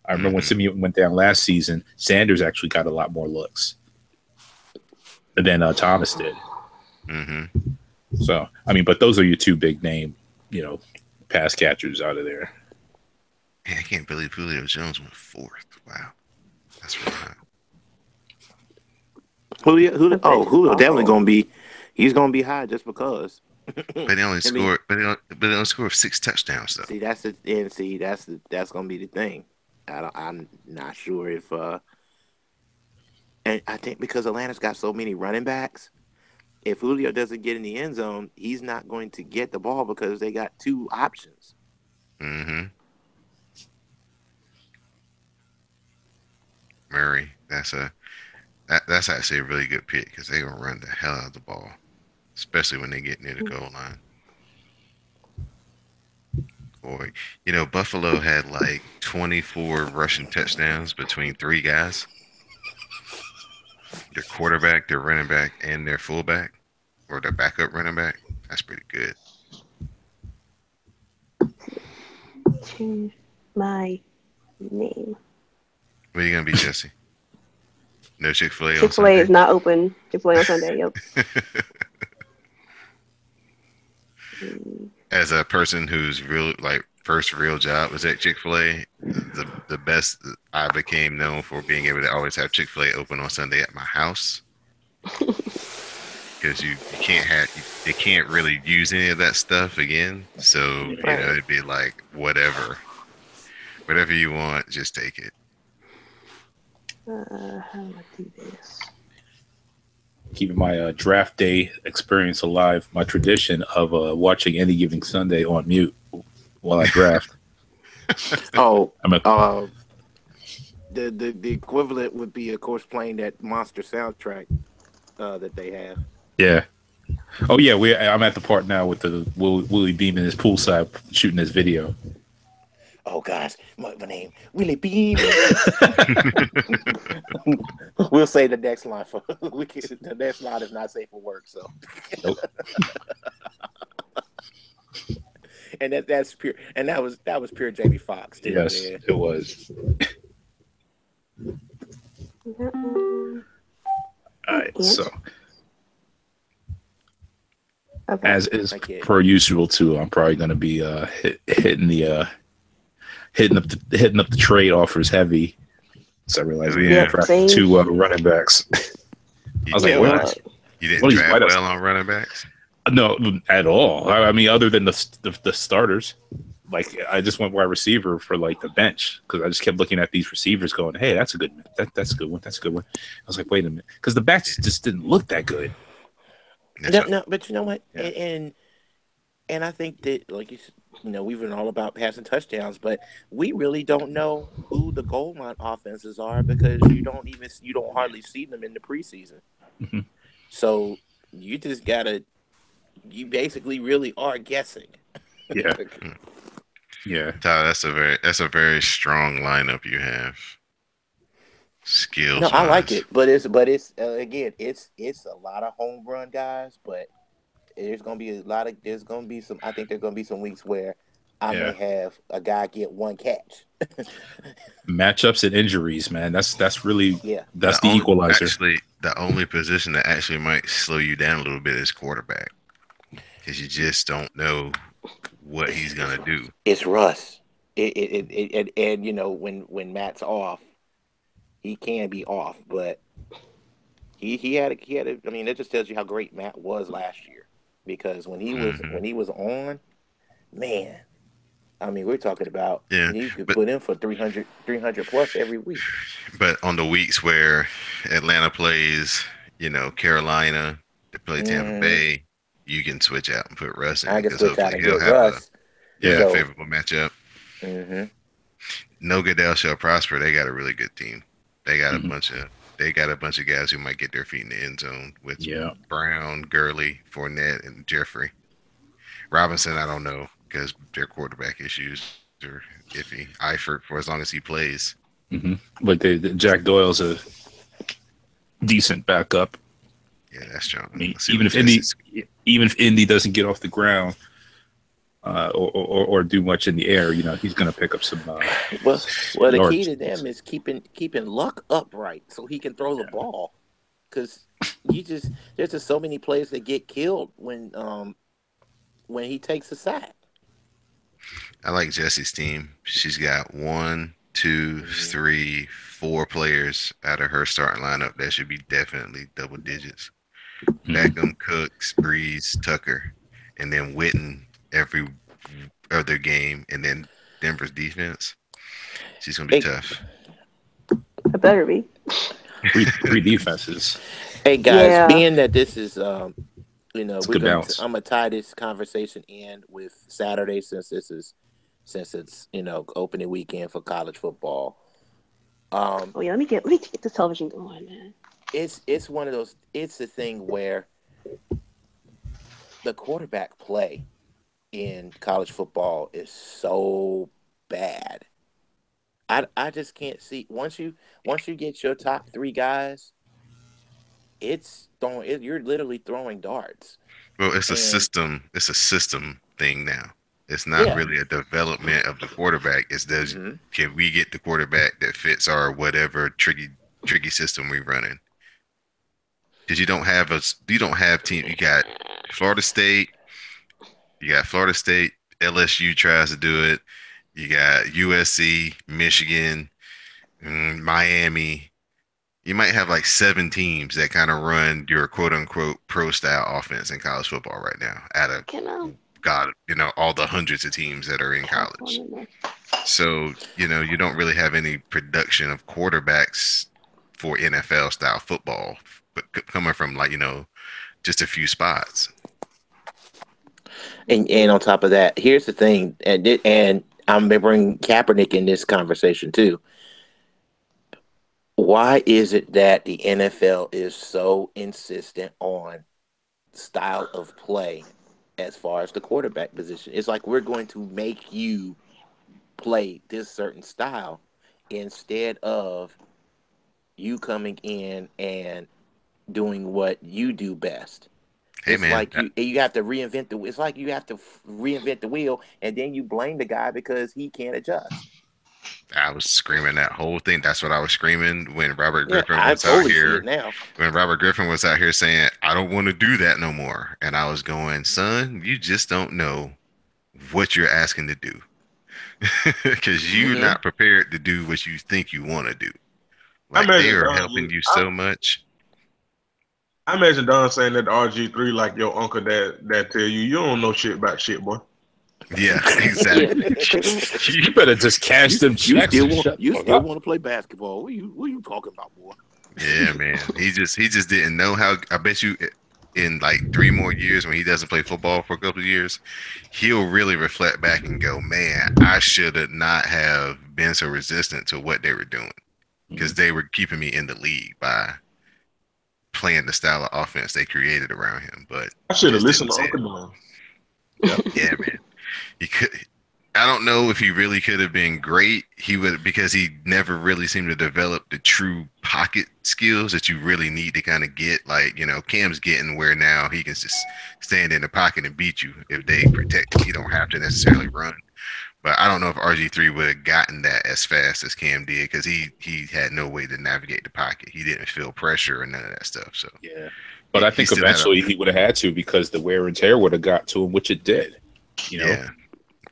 I remember when Simeon went down last season, Sanders actually got a lot more looks than Thomas did. So, but those are your two big name, pass catchers out of there. Man, I can't believe Julio Jones went fourth. Wow. That's really high. Julio definitely going to be, he's going to be high just because. But they only scored, but they only scored 6 touchdowns though. That's going to be the thing. I'm not sure if, and I think because Atlanta's got so many running backs, if Julio doesn't get in the end zone, he's not going to get the ball because they got 2 options. Murray, that's actually a really good pick because they're gonna run the hell out of the ball, especially when they get near the goal line. Boy, Buffalo had like 24 rushing touchdowns between 3 guys. Their quarterback, their running back, and their fullback, or their backup running back. That's pretty good. Change my name. What are you gonna be, Jesse? No Chick-fil-A on Sunday? Chick-fil-A is not open. Chick-fil-A on Sunday, yep. As a person whose first real job was at Chick-fil-A, the best I became known for being able to always have Chick-fil-A open on Sunday at my house. Because they can't really use any of that stuff again. So, it'd be like, whatever you want, just take it. How do I do this? Keeping my draft day experience alive, my tradition of watching Any Given Sunday on mute while I draft. The equivalent would be, of course, playing that monster soundtrack that they have. Yeah. Oh yeah, I'm at the part now with the Willie Beam in his poolside shooting his video. Oh gosh, my name Willie Beam. We'll say the next line the next line is not safe for work. So. Nope. And that's pure. And that was pure Jamie Foxx too. Yes, man. It was. All right, so. Okay. As is per usual too, I'm probably going to be hitting up the trade offers heavy. So I realized we didn't draft 2 running backs. I was like, you didn't draft well on running backs? No, at all. I mean, other than the starters. Like, I just went wide receiver for like the bench because I just kept looking at these receivers, going, "Hey, that's a good one. That's a good one. That's a good one." I was like, "Wait a minute," because the backs just didn't look that good. No, but you know what? Yeah. And I think that, like we've been all about passing touchdowns, but we really don't know who the goal line offenses are because you don't hardly see them in the preseason. Mm-hmm. So you basically really are guessing. Yeah. Yeah. Tyler, that's a very strong lineup you have. Skills. No, I like it, but it's again, it's a lot of home run guys, but there's gonna be some. I think there's gonna be some weeks where I may have a guy get one catch. Matchups and injuries, man. That's really that's the only, equalizer. Actually, the only position that actually might slow you down a little bit is quarterback, because you just don't know what he's gonna do. It's Russ. And you know when Matt's off, he can be off, but he had a. I mean, it just tells you how great Matt was last year, because when he was on, man. I mean, we're talking about he could put in for 300 plus every week. But on the weeks where Atlanta plays, Carolina, they play Tampa Bay, you can switch out and put Russ in, I can because switch out hopefully and he'll get have Russ. a favorable matchup. Mm-hmm. No Goodell shall prosper. They got a really good team. They got a bunch of guys who might get their feet in the end zone with Brown, Gurley, Fournette, and Jeffrey. Robinson, I don't know, because their quarterback issues are iffy. Eifert, for as long as he plays. But Jack Doyle's a decent backup. Yeah, that's true. I mean, even if Indy doesn't get off the ground or do much in the air, he's going to pick up some. Well, the key to them is keeping Luck upright so he can throw the ball, because there's just so many players that get killed when he takes a sack. I like Jesse's team. She's got 1, 2, 3, 4 players out of her starting lineup that should be definitely double digits. Beckham, Cooks, Breeze, Tucker, and then Witten every other game, and then Denver's defense. She's gonna be tough. It better be. Three defenses. Hey guys, being that this is I'm gonna tie this conversation in with Saturday, since it's opening weekend for college football. Let me get the television going, man. It's one of those. It's the thing where the quarterback play in college football is so bad. I just can't see once you get your top 3 guys, you're literally throwing darts. Well, it's a system thing now. It's not really a development of the quarterback. It's can we get the quarterback that fits our whatever tricky system we're running? Because you don't have team. You got Florida State. LSU tries to do it. You got USC, Michigan, Miami. You might have like 7 teams that kind of run your quote unquote pro style offense in college football right now. Out of all the hundreds of teams that are in college. So, you don't really have any production of quarterbacks for NFL style football, but coming from just a few spots. And on top of that, here's the thing, and I'm gonna bring Kaepernick in this conversation too. Why is it that the NFL is so insistent on style of play as far as the quarterback position? It's like we're going to make you play this certain style instead of you coming in and doing what you do best. Hey, it's man, like you have to reinvent the. It's like you have to reinvent the wheel, and then you blame the guy because he can't adjust. I was screaming that whole thing. That's what I was screaming when Robert Griffin was totally out here. See it now. When Robert Griffin was out here saying, "I don't want to do that no more," and I was going, "Son, you just don't know what you're asking to do, because you're not prepared to do what you think you want to do. Like they are helping you so much." I imagine Don saying that to RG3 like your uncle that tell you don't know shit about shit, boy. Yeah, exactly. You better just cash them checks. You still want to play basketball? What are you talking about, boy? Yeah, man. He just didn't know how. I bet you in like 3 more years, when he doesn't play football for a couple of years, he'll really reflect back and go, "Man, I should not have been so resistant to what they were doing, because they were keeping me in the league by playing the style of offense they created around him." But I should have listened to Uncle Don. Yeah, man. He could. I don't know if he really could have been great. He would, because he never really seemed to develop the true pocket skills that you really need to kind of get. Like, Cam's getting where now he can just stand in the pocket and beat you if they protect him. He don't have to necessarily run. But I don't know if RG3 would have gotten that as fast as Cam did because he had no way to navigate the pocket. He didn't feel pressure or none of that stuff. So Yeah. But I he think still had eventually he would have had to because the wear and tear would have got to him, which it did. Yeah.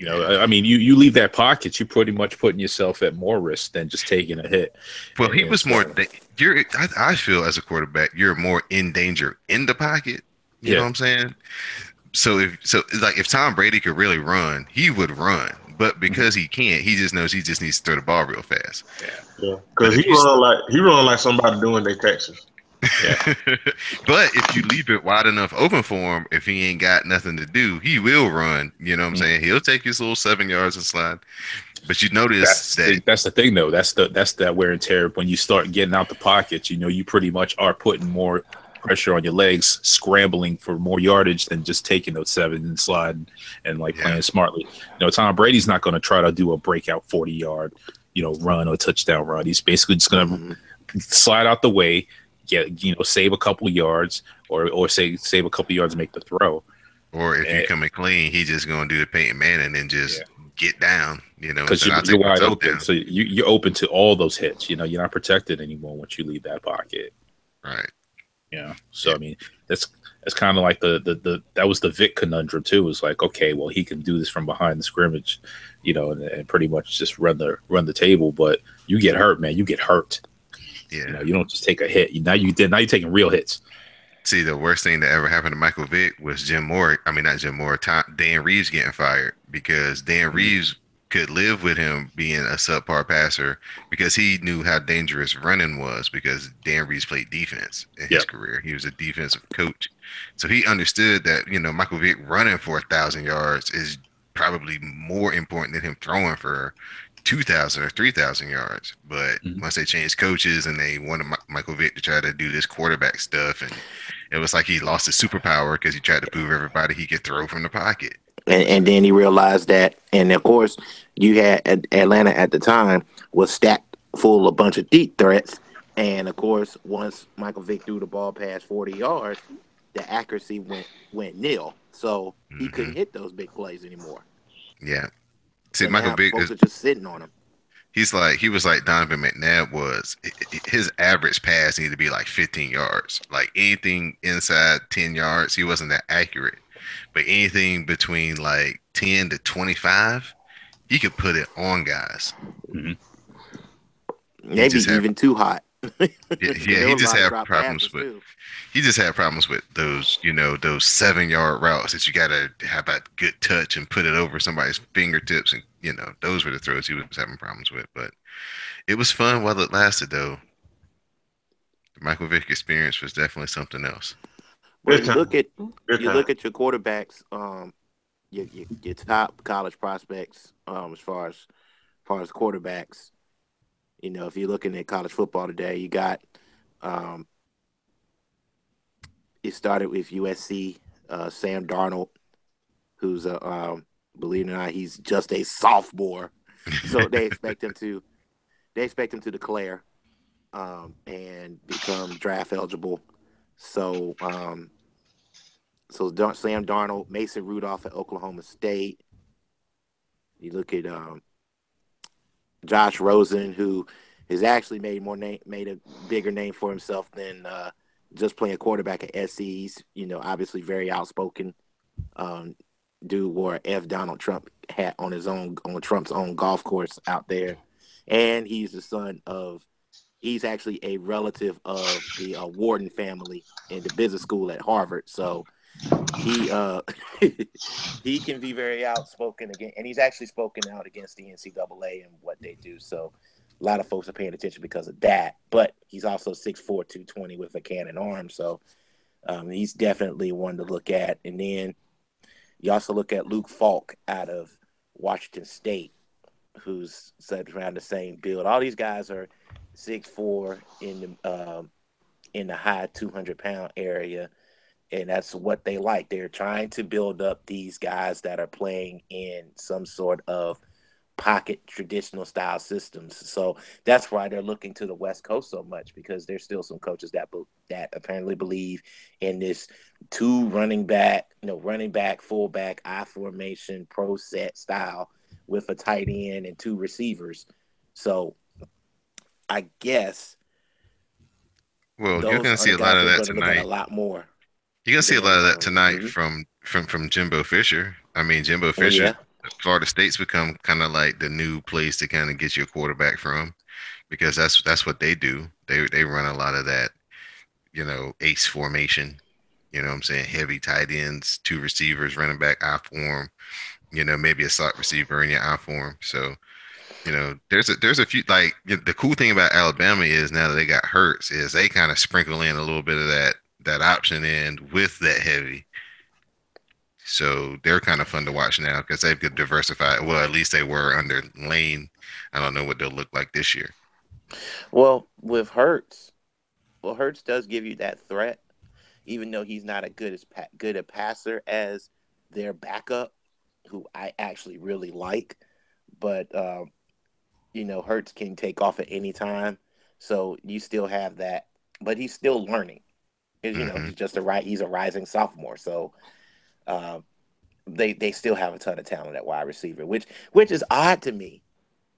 I mean, you leave that pocket, you're pretty much putting yourself at more risk than just taking a hit. Well, he was more. I feel as a quarterback, you're more in danger in the pocket. You know what I'm saying? So if Tom Brady could really run, he would run. But because he can't, he just knows he just needs to throw the ball real fast. Yeah, because he run like somebody doing their taxes. Yeah. But if you leave it wide enough open for him, if he ain't got nothing to do, he will run. You know what I'm saying? He'll take his little 7 yards and slide. But you notice that's the thing though. That's that wear and tear. When you start getting out the pocket, you pretty much are putting more pressure on your legs, scrambling for more yardage than just taking those 7 and sliding and playing smartly. Tom Brady's not going to try to do a breakout 40-yard, run or touchdown run. He's basically just going to slide out the way, save a couple yards or save a couple yards and make the throw. Or if you're coming clean, he's just going to do the Peyton Manning and just get down, because you're wide open. Down. So you're open to all those hits. You're not protected anymore once you leave that pocket. Right. Yeah. So I mean, that's kind of like the that was the Vic conundrum too. It's like, okay, well, he can do this from behind the scrimmage, and pretty much just run the table. But you get hurt, man. You get hurt. Yeah. You don't just take a hit. Now you're taking real hits. See, the worst thing that ever happened to Michael Vick was Dan Reeves getting fired because Dan Reeves could live with him being a subpar passer because he knew how dangerous running was because Dan Reeves played defense in his career. He was a defensive coach. So he understood that, Michael Vick running for 1,000 yards is probably more important than him throwing for 2,000 or 3,000 yards. But once they changed coaches and they wanted Michael Vick to try to do this quarterback stuff, and it was like he lost his superpower because he tried to prove everybody he could throw from the pocket. And then he realized that, and of course, you had Atlanta at the time was stacked full of a bunch of deep threats. And of course, once Michael Vick threw the ball past 40 yards, the accuracy went nil. So he couldn't hit those big plays anymore. Yeah. See, so Michael Vick folks are just sitting on him. He was like Donovan McNabb was. His average pass needed to be like 15 yards. Like anything inside 10 yards, he wasn't that accurate. But anything between like 10 to 25, he could put it on guys. Maybe even too hot. He just had problems with. He just had problems with those, those 7-yard routes that you got to have a good touch and put it over somebody's fingertips, and those were the throws he was having problems with. But it was fun while it lasted, though. The Michael Vick experience was definitely something else. Well, you look at your quarterbacks, your top college prospects, as far as quarterbacks. If you're looking at college football today, you got it started with USC, Sam Darnold, who's believe it or not, he's just a sophomore, so they expect him to declare and become draft eligible. So Sam Darnold, Mason Rudolph at Oklahoma State. You look at Josh Rosen, who has actually made a bigger name for himself than just playing quarterback at SC. He's, obviously very outspoken. Dude wore a F. Donald Trump hat on Trump's own golf course out there. And he's he's actually a relative of the Wharton family in the business school at Harvard. So he he can be very outspoken again, and he's actually spoken out against the NCAA and what they do. So a lot of folks are paying attention because of that. But he's also 6'4", 220 with a cannon arm. So he's definitely one to look at. And then you also look at Luke Falk out of Washington State, who's set around the same build. All these guys are 6'4" in the high 200-pound area. And that's what they like. They're trying to build up these guys that are playing in some sort of pocket traditional style systems. So that's why they're looking to the West Coast so much, because there's still some coaches that apparently believe in this two running back, fullback, I formation, pro set style, with a tight end and 2 receivers. So I guess Well, you're those gonna are see the a lot guys of we're that going to look at a tonight. lot more You're gonna see a lot than of that tonight mhm. from Jimbo Fisher. I mean, Jimbo Fisher, Yeah. Florida State's become kind of like the new place to kind of get your quarterback from because that's what they do. They run a lot of that, ace formation. You know what I'm saying? Heavy tight ends, 2 receivers, running back, I form. Maybe a slot receiver in your I form. So there's a few like the cool thing about Alabama is now that they got Hurts is they kind of sprinkle in a little bit of that option in with that heavy. So they're kind of fun to watch now because they've got diversified. Well, at least they were under Lane. I don't know what they'll look like this year. Well, with Hurts, Hurts does give you that threat, even though he's not good a passer as their backup, who I actually really like. But Hurts can take off at any time, so you still have that. But he's still learning. Hmm. He's a rising sophomore, so uh, they still have a ton of talent at wide receiver, which is odd to me.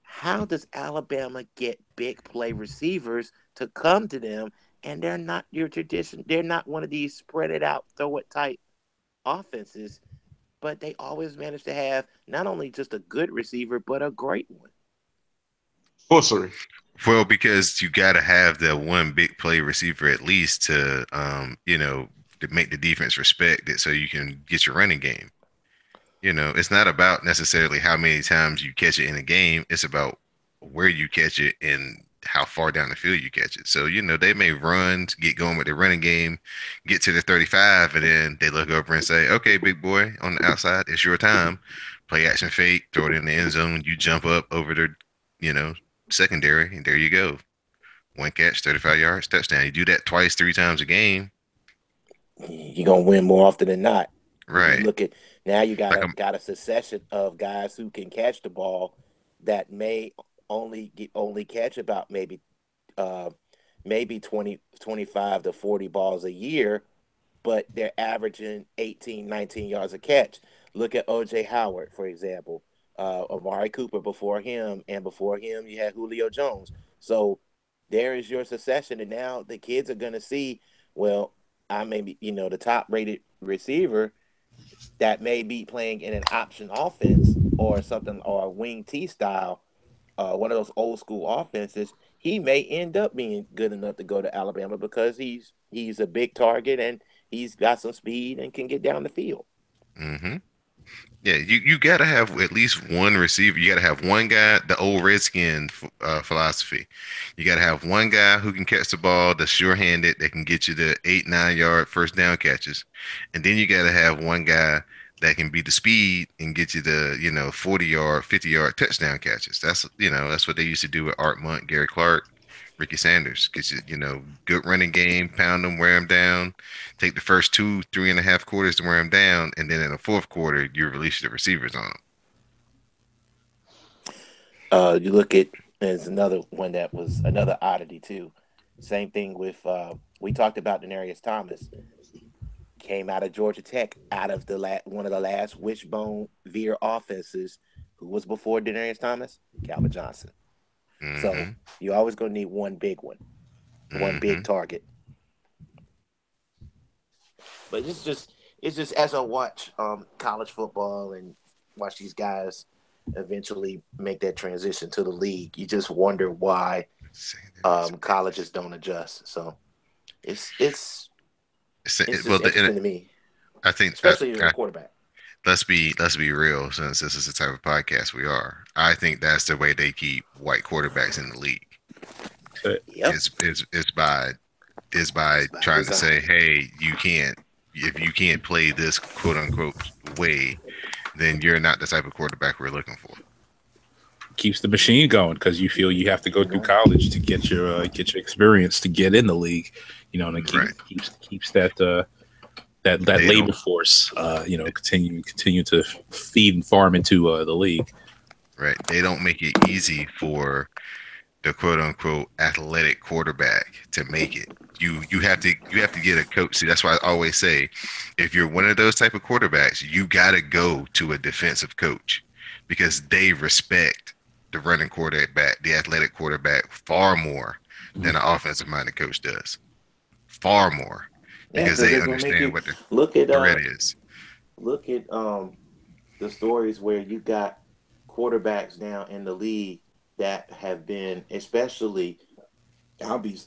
How does Alabama get big play receivers to come to them, and they're not your tradition? They're not one of these spread it out, throw it tight offenses, but they always manage to have not only just a good receiver, but a great one. Sorcery. Well, because you got to have that one big play receiver at least to make the defense respect it so you can get your running game. It's not about necessarily how many times you catch it in a game. It's about where you catch it and how far down the field you catch it. So, they may run to get going with their running game, get to the 35, and then they look over and say, okay, big boy on the outside, it's your time. Play action fake, throw it in the end zone. You jump up over their, you know, secondary, and there you go. One catch, 35 yards, touchdown. You do that twice, 3 times a game. You're gonna win more often than not. You Right. look at now you got Like a I'm, got a succession of guys who can catch the ball that may only catch about uh maybe 20 25 to 40 balls a year, but they're averaging 18 19 yards a catch. Look at OJ Howard, for example. Amari Cooper before him, and before him you had Julio Jones. So there is your succession, and now the kids are going to see, well, I may be, the top rated receiver that may be playing in an option offense or something, or a wing T style, one of those old school offenses. He may end up being good enough to go to Alabama because he's a big target and he's got some speed and can get down the field. hmm Yeah, you got to have at least one receiver. You got to have one guy, the old Redskin philosophy. You got to have one guy who can catch the ball, that's sure-handed, that can get you the 8, 9 yard first down catches, and then you got to have one guy that can beat the speed and get you the 40 yard, 50 yard touchdown catches. That's what they used to do with Art Monk, Gary Clark, Ricky Sanders. Get you good running game, pound them, wear them down. Take the first 3.5 quarters to wear them down, and then in the fourth quarter, you release the receivers on them. You look at there's another one that was another oddity too. Same thing with we talked about Denarius Thomas. Came out of Georgia Tech, out of one of the last wishbone veer offenses. Who was before Denarius Thomas? Calvin Johnson. So Mm-hmm. you're always going to need one big one Mm-hmm. big target. But it's just as I watch college football and watch these guys eventually make that transition to the league, you just wonder why colleges don't adjust. So it's it's Well, just interesting to me, I think especially as a quarterback. let's be real. Since this is the type of podcast we are, I think that's the way they keep white quarterbacks in the league. Yep, Is by it's by trying to say, design. hey, you can't if you can't play this quote unquote way, then you're not the type of quarterback we're looking for. Keeps the machine going because you feel you have to go through Mhm. college to get your experience to get in the league. And it Right. keeps that They don't labor force. Continue to feed and farm into the league. right. They don't make it easy for the quote unquote athletic quarterback to make it. You have to get a coach. See, that's why I always say, if you're one of those type of quarterbacks, you got to go to a defensive coach because they respect the running quarterback, the athletic quarterback, far more than an offensive-minded coach does. Far more, Yeah, because because they they're gonna make understand you what the look at threat is. the stories where you got quarterbacks now in the league that have been, especially, I'll be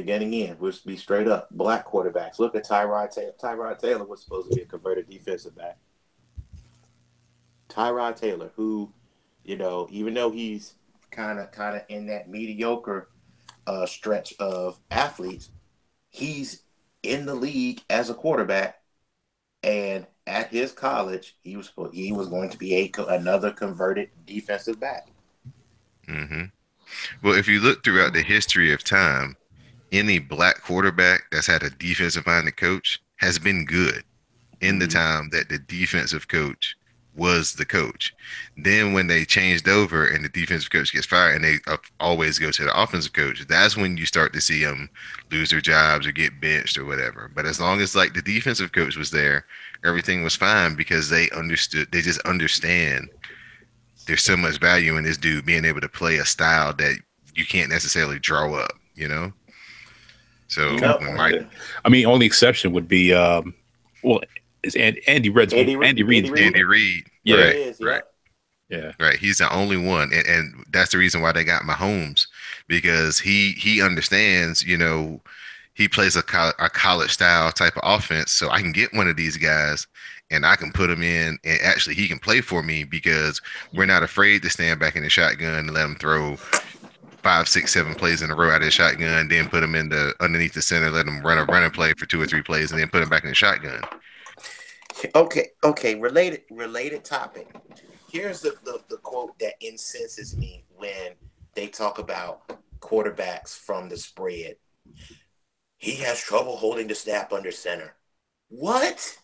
getting in. We'll be straight up black quarterbacks. Look at Tyrod Taylor. Tyrod Taylor was supposed to be a converted defensive back. Tyrod Taylor, who, even though he's kind of in that mediocre stretch of athletes, he's in the league as a quarterback, and at his college, he was going to be another converted defensive back. Mm-hmm. Well, if you look throughout the history of time, any black quarterback that's had a defensive-minded coach has been good in the time that the defensive coach was the coach. Then when they changed over and the defensive coach gets fired and they always go to the offensive coach, that's when you start to see them lose their jobs or get benched or whatever. But as long as like the defensive coach was there, everything was fine because they just understand there's so much value in this dude being able to play a style that you can't necessarily draw up, you know? So when Mike, I mean, only exception would be well, is Andy Reid's Andy Reid's Andy Reid, Yeah. right, Is, right. Yeah. Right. He's the only one. And that's the reason why they got Mahomes, because he understands, he plays a college style type of offense. So I can get one of these guys and I can put him in and actually he can play for me because we're not afraid to stand back in the shotgun and let him throw 5, 6, 7 plays in a row out of the shotgun, then put him underneath the center, let him run a running play for 2 or 3 plays and then put him back in the shotgun. Okay. Related topic. Here's the quote that incenses me when they talk about quarterbacks from the spread. He has trouble holding the snap under center. What?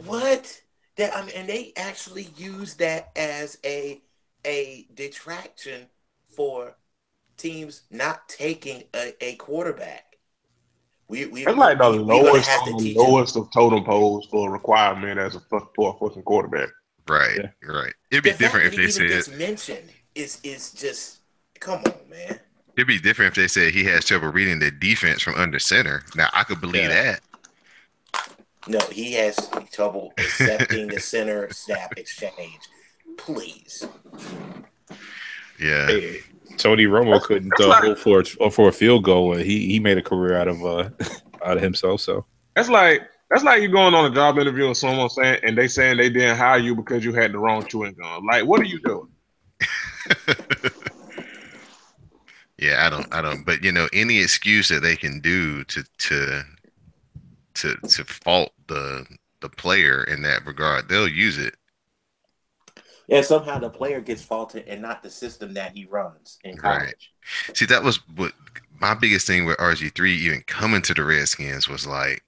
What? And they actually use that as a detraction for teams not taking a quarterback. It's like the lowest of totem poles for a requirement as for a fucking quarterback. Right, Yeah. right. It'd be different if they said gets mentioned is just, come on, man. It'd be different if they said he has trouble reading the defense from under center. Now I could believe that. No, he has trouble accepting the center snap exchange. Please. Yeah. Hey, Tony Romo couldn't hold for a field goal, and he made a career out of himself. So that's like you going on a job interview with someone and they saying they didn't hire you because you had the wrong chewing gum. Like, what are you doing? Yeah, I don't. But any excuse that they can do to fault the player in that regard, they'll use it. Yeah, somehow the player gets faulted and not the system that he runs in college. Right. See, that was what my biggest thing with RG3 even coming to the Redskins was like,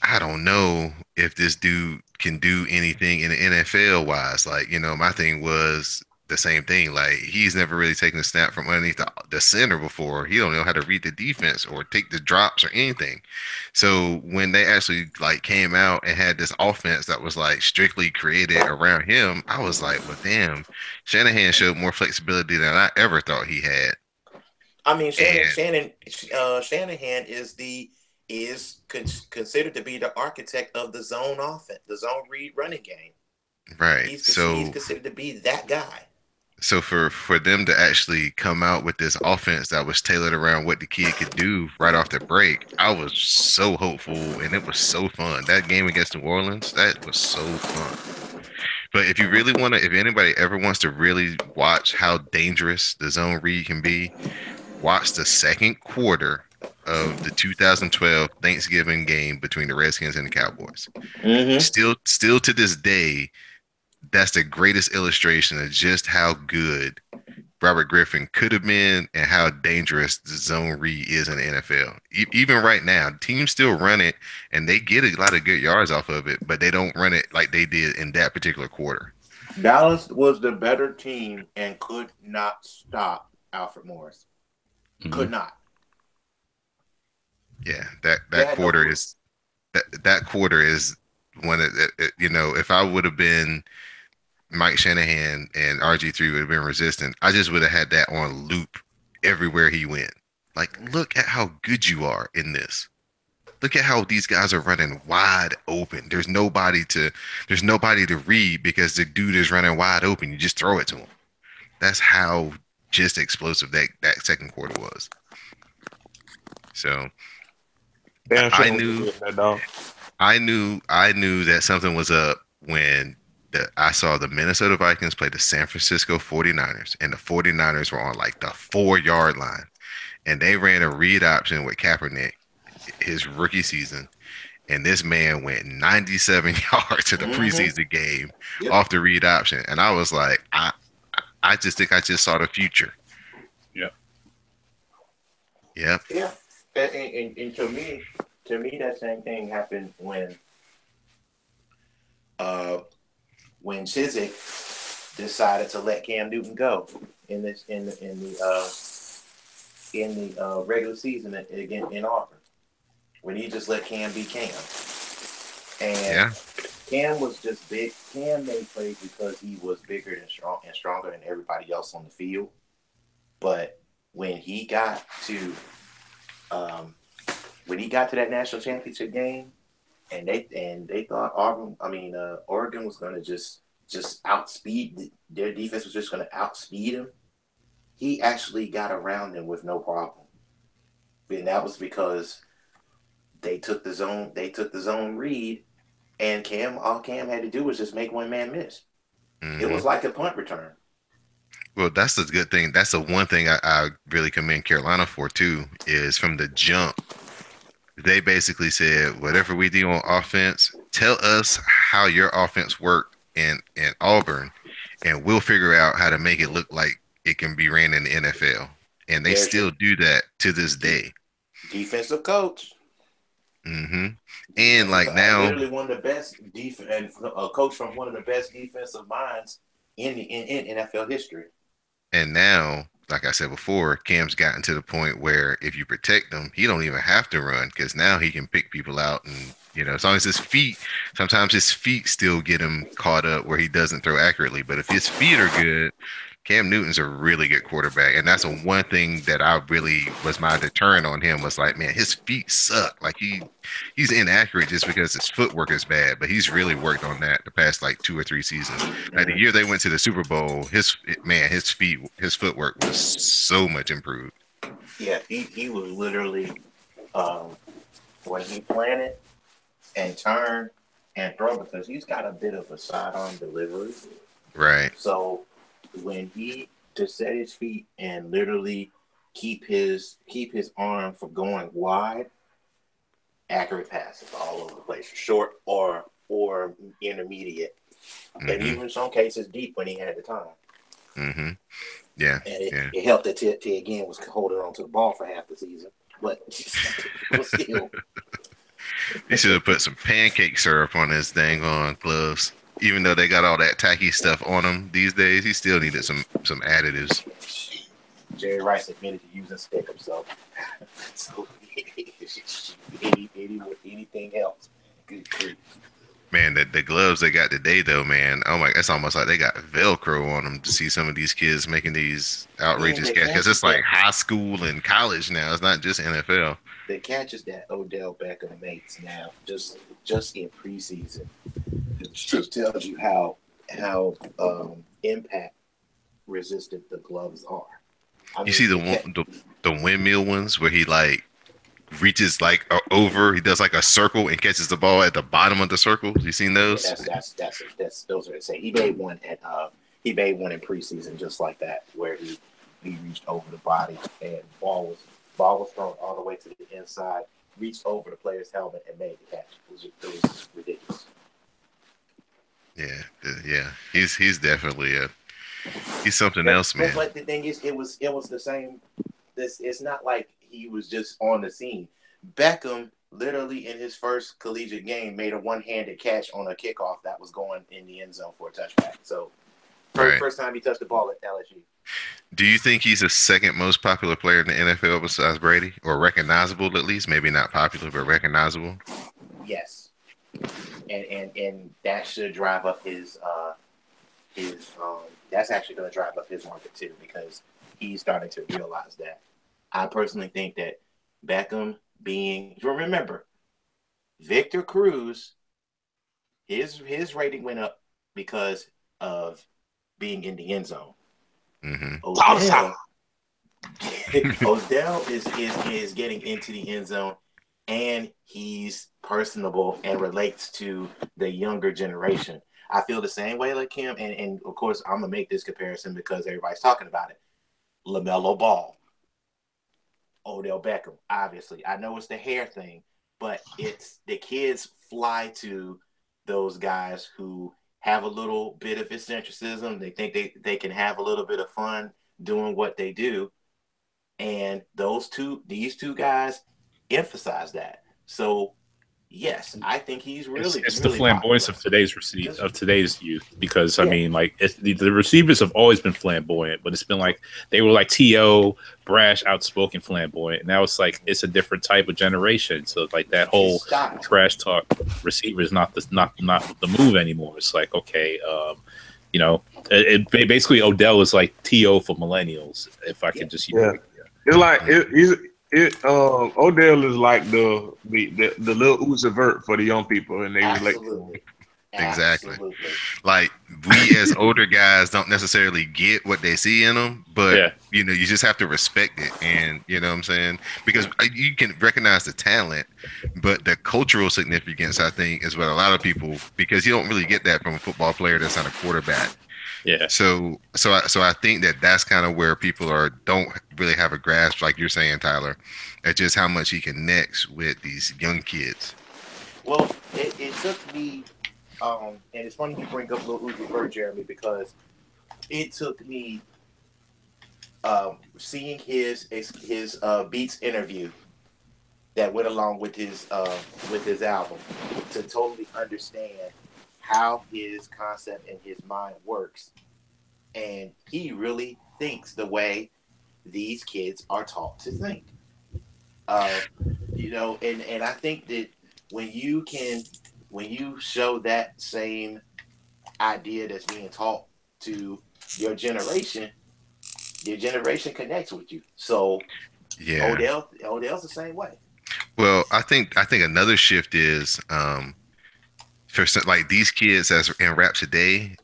I don't know if this dude can do anything in the NFL wise. Like, my thing was the same thing. Like, he's never really taken a snap from underneath the center before. He don't know how to read the defense or take the drops or anything. So when they actually like came out and had this offense that was like strictly created around him, I was like, well, damn, Shanahan showed more flexibility than I ever thought he had. I mean, Shanahan is considered to be the architect of the zone offense, the zone read running game. Right. He's considered to be that guy. So for them to actually come out with this offense that was tailored around what the kid could do right off the break, I was so hopeful and it was so fun. That game against New Orleans, that was so fun. But if you really if anybody ever wants to really watch how dangerous the zone read can be, watch the second quarter of the 2012 Thanksgiving game between the Redskins and the Cowboys. Mm-hmm. Still to this day, that's the greatest illustration of just how good Robert Griffin could have been and how dangerous the zone read is in the NFL. Even right now, teams still run it and they get a lot of good yards off of it, but they don't run it like they did in that particular quarter. Dallas was the better team and could not stop Alfred Morris. Mm-hmm. Could not. Yeah, that quarter is if I would have been Mike Shanahan and RG3 would have been resistant, I just would have had that on loop everywhere he went. Like, look at how good you are in this. Look at how these guys are running wide open. There's nobody to read because the dude is running wide open. You just throw it to him. That's how just explosive that second quarter was. So Damn sure I knew that dog. I knew that something was up when I saw the Minnesota Vikings play the San Francisco 49ers, and the 49ers were on like the 4-yard line, and they ran a read option with Kaepernick his rookie season, and this man went 97 yards in the preseason game off the read option, and I was like, I just think I just saw the future. Yep. Yeah. And to me, that same thing happened when Chizik decided to let Cam Newton go in the regular season again in Auburn, when he just let Cam be Cam. And Cam was just big. Cam made plays because he was bigger and stronger than everybody else on the field. But when he got to that national championship game, and they thought Oregon was going to just outspeed their defense, was just going to outspeed him, he actually got around them with no problem. And that was because they took the zone read, and all Cam had to do was just make one man miss. Mm-hmm. It was like a punt return. Well, that's the good thing. That's the one thing I really commend Carolina for too, is from the jump, they basically said, whatever we do on offense, tell us how your offense worked in Auburn, and we'll figure out how to make it look like it can be ran in the NFL. And they still do that to this day. Defensive coach. Mm-hmm. And like now, literally one of the best and a coach from one of the best defensive minds in NFL history. And now, like I said before, Cam's gotten to the point where if you protect him, he don't even have to run, because now he can pick people out, and as long as sometimes his feet still get him caught up where he doesn't throw accurately. But if his feet are good, Cam Newton's a really good quarterback, and that's the one thing that I really was my deterrent on him, was like, man, his feet suck. Like he's inaccurate just because his footwork is bad, but he's really worked on that the past like 2 or 3 seasons. Like the year they went to the Super Bowl, his footwork was so much improved. Yeah, he was literally when he planted and turned and throw, because he's got a bit of a sidearm delivery. Right. So when he just set his feet and literally keep his arm from going wide, accurate passes all over the place, short or intermediate, and even in some cases deep when he had the time. Mm-hmm. Yeah. And it helped that T again was holding on to the ball for half the season, but still. He should have put some pancake syrup on his dang on gloves. Even though they got all that tacky stuff on them these days, he still needed some additives. Jerry Rice admitted to using stick himself. So anything else? Good grief. Man, the gloves they got today though, man. Oh my, it's almost like they got Velcro on them to see some of these kids making these outrageous catches. Because it's like high school and college now. It's not just NFL. The catches that Odell Beckham makes now, just in preseason, just tells you how impact resistant the gloves are. You see the windmill ones where he like reaches like over, he does like a circle and catches the ball at the bottom of the circle. You seen those? That's those are insane. He made one in preseason just like that, where he reached over the body and ball was thrown all the way to the inside, reached over the player's helmet and made the catch. It was ridiculous. Yeah. He's definitely he's something else, man. But the thing is, it was the same. It's not like he was just on the scene. Beckham literally in his first collegiate game made a one-handed catch on a kickoff that was going in the end zone for a touchback. So first time he touched the ball at LSU. Do you think he's the second most popular player in the NFL besides Brady, or recognizable at least? Maybe not popular, but recognizable. Yes. and that should drive up his that's actually going to drive up his market too, because he's starting to realize that. I personally think that Beckham remember, Victor Cruz, his rating went up because of being in the end zone. Odell is getting into the end zone, and he's personable and relates to the younger generation. I feel the same way like him, and of course I'm gonna make this comparison because everybody's talking about it. LaMelo Ball, Odell Beckham. Obviously, I know it's the hair thing, but it's the kids fly to those guys who have a little bit of eccentricism. They think they can have a little bit of fun doing what they do, and these two guys emphasize that. So yes, I think he's really. It's really the flamboyance popular. of today's youth, because I mean, like the receivers have always been flamboyant, but it's been like they were like T.O., brash, outspoken, flamboyant. And now it's like it's a different type of generation. So like that whole trash talk receiver is not the move anymore. It's like, okay, it basically Odell is like T.O. for millennials. If I could just it's like Odell is like the little Uzi Vert for the young people, and they relate to him. Exactly. Like we as older guys don't necessarily get what they see in them, but you just have to respect it, and you know what I'm saying, because you can recognize the talent, but the cultural significance, I think, is what a lot of people, because you don't really get that from a football player that's not a quarterback. Yeah. So I think that's kind of where people don't really have a grasp, like you're saying, Tyler, at just how much he connects with these young kids. Well, it took me, and it's funny you bring up Lil Uzi Vert, Jeremy, because it took me seeing his Beats interview that went along with his album to totally understand how his concept and his mind works. And he really thinks the way these kids are taught to think. And I think that when you show that same idea that's being taught to your generation connects with you. So Odell's the same way. Well, I think another shift is for like these kids as in rap today,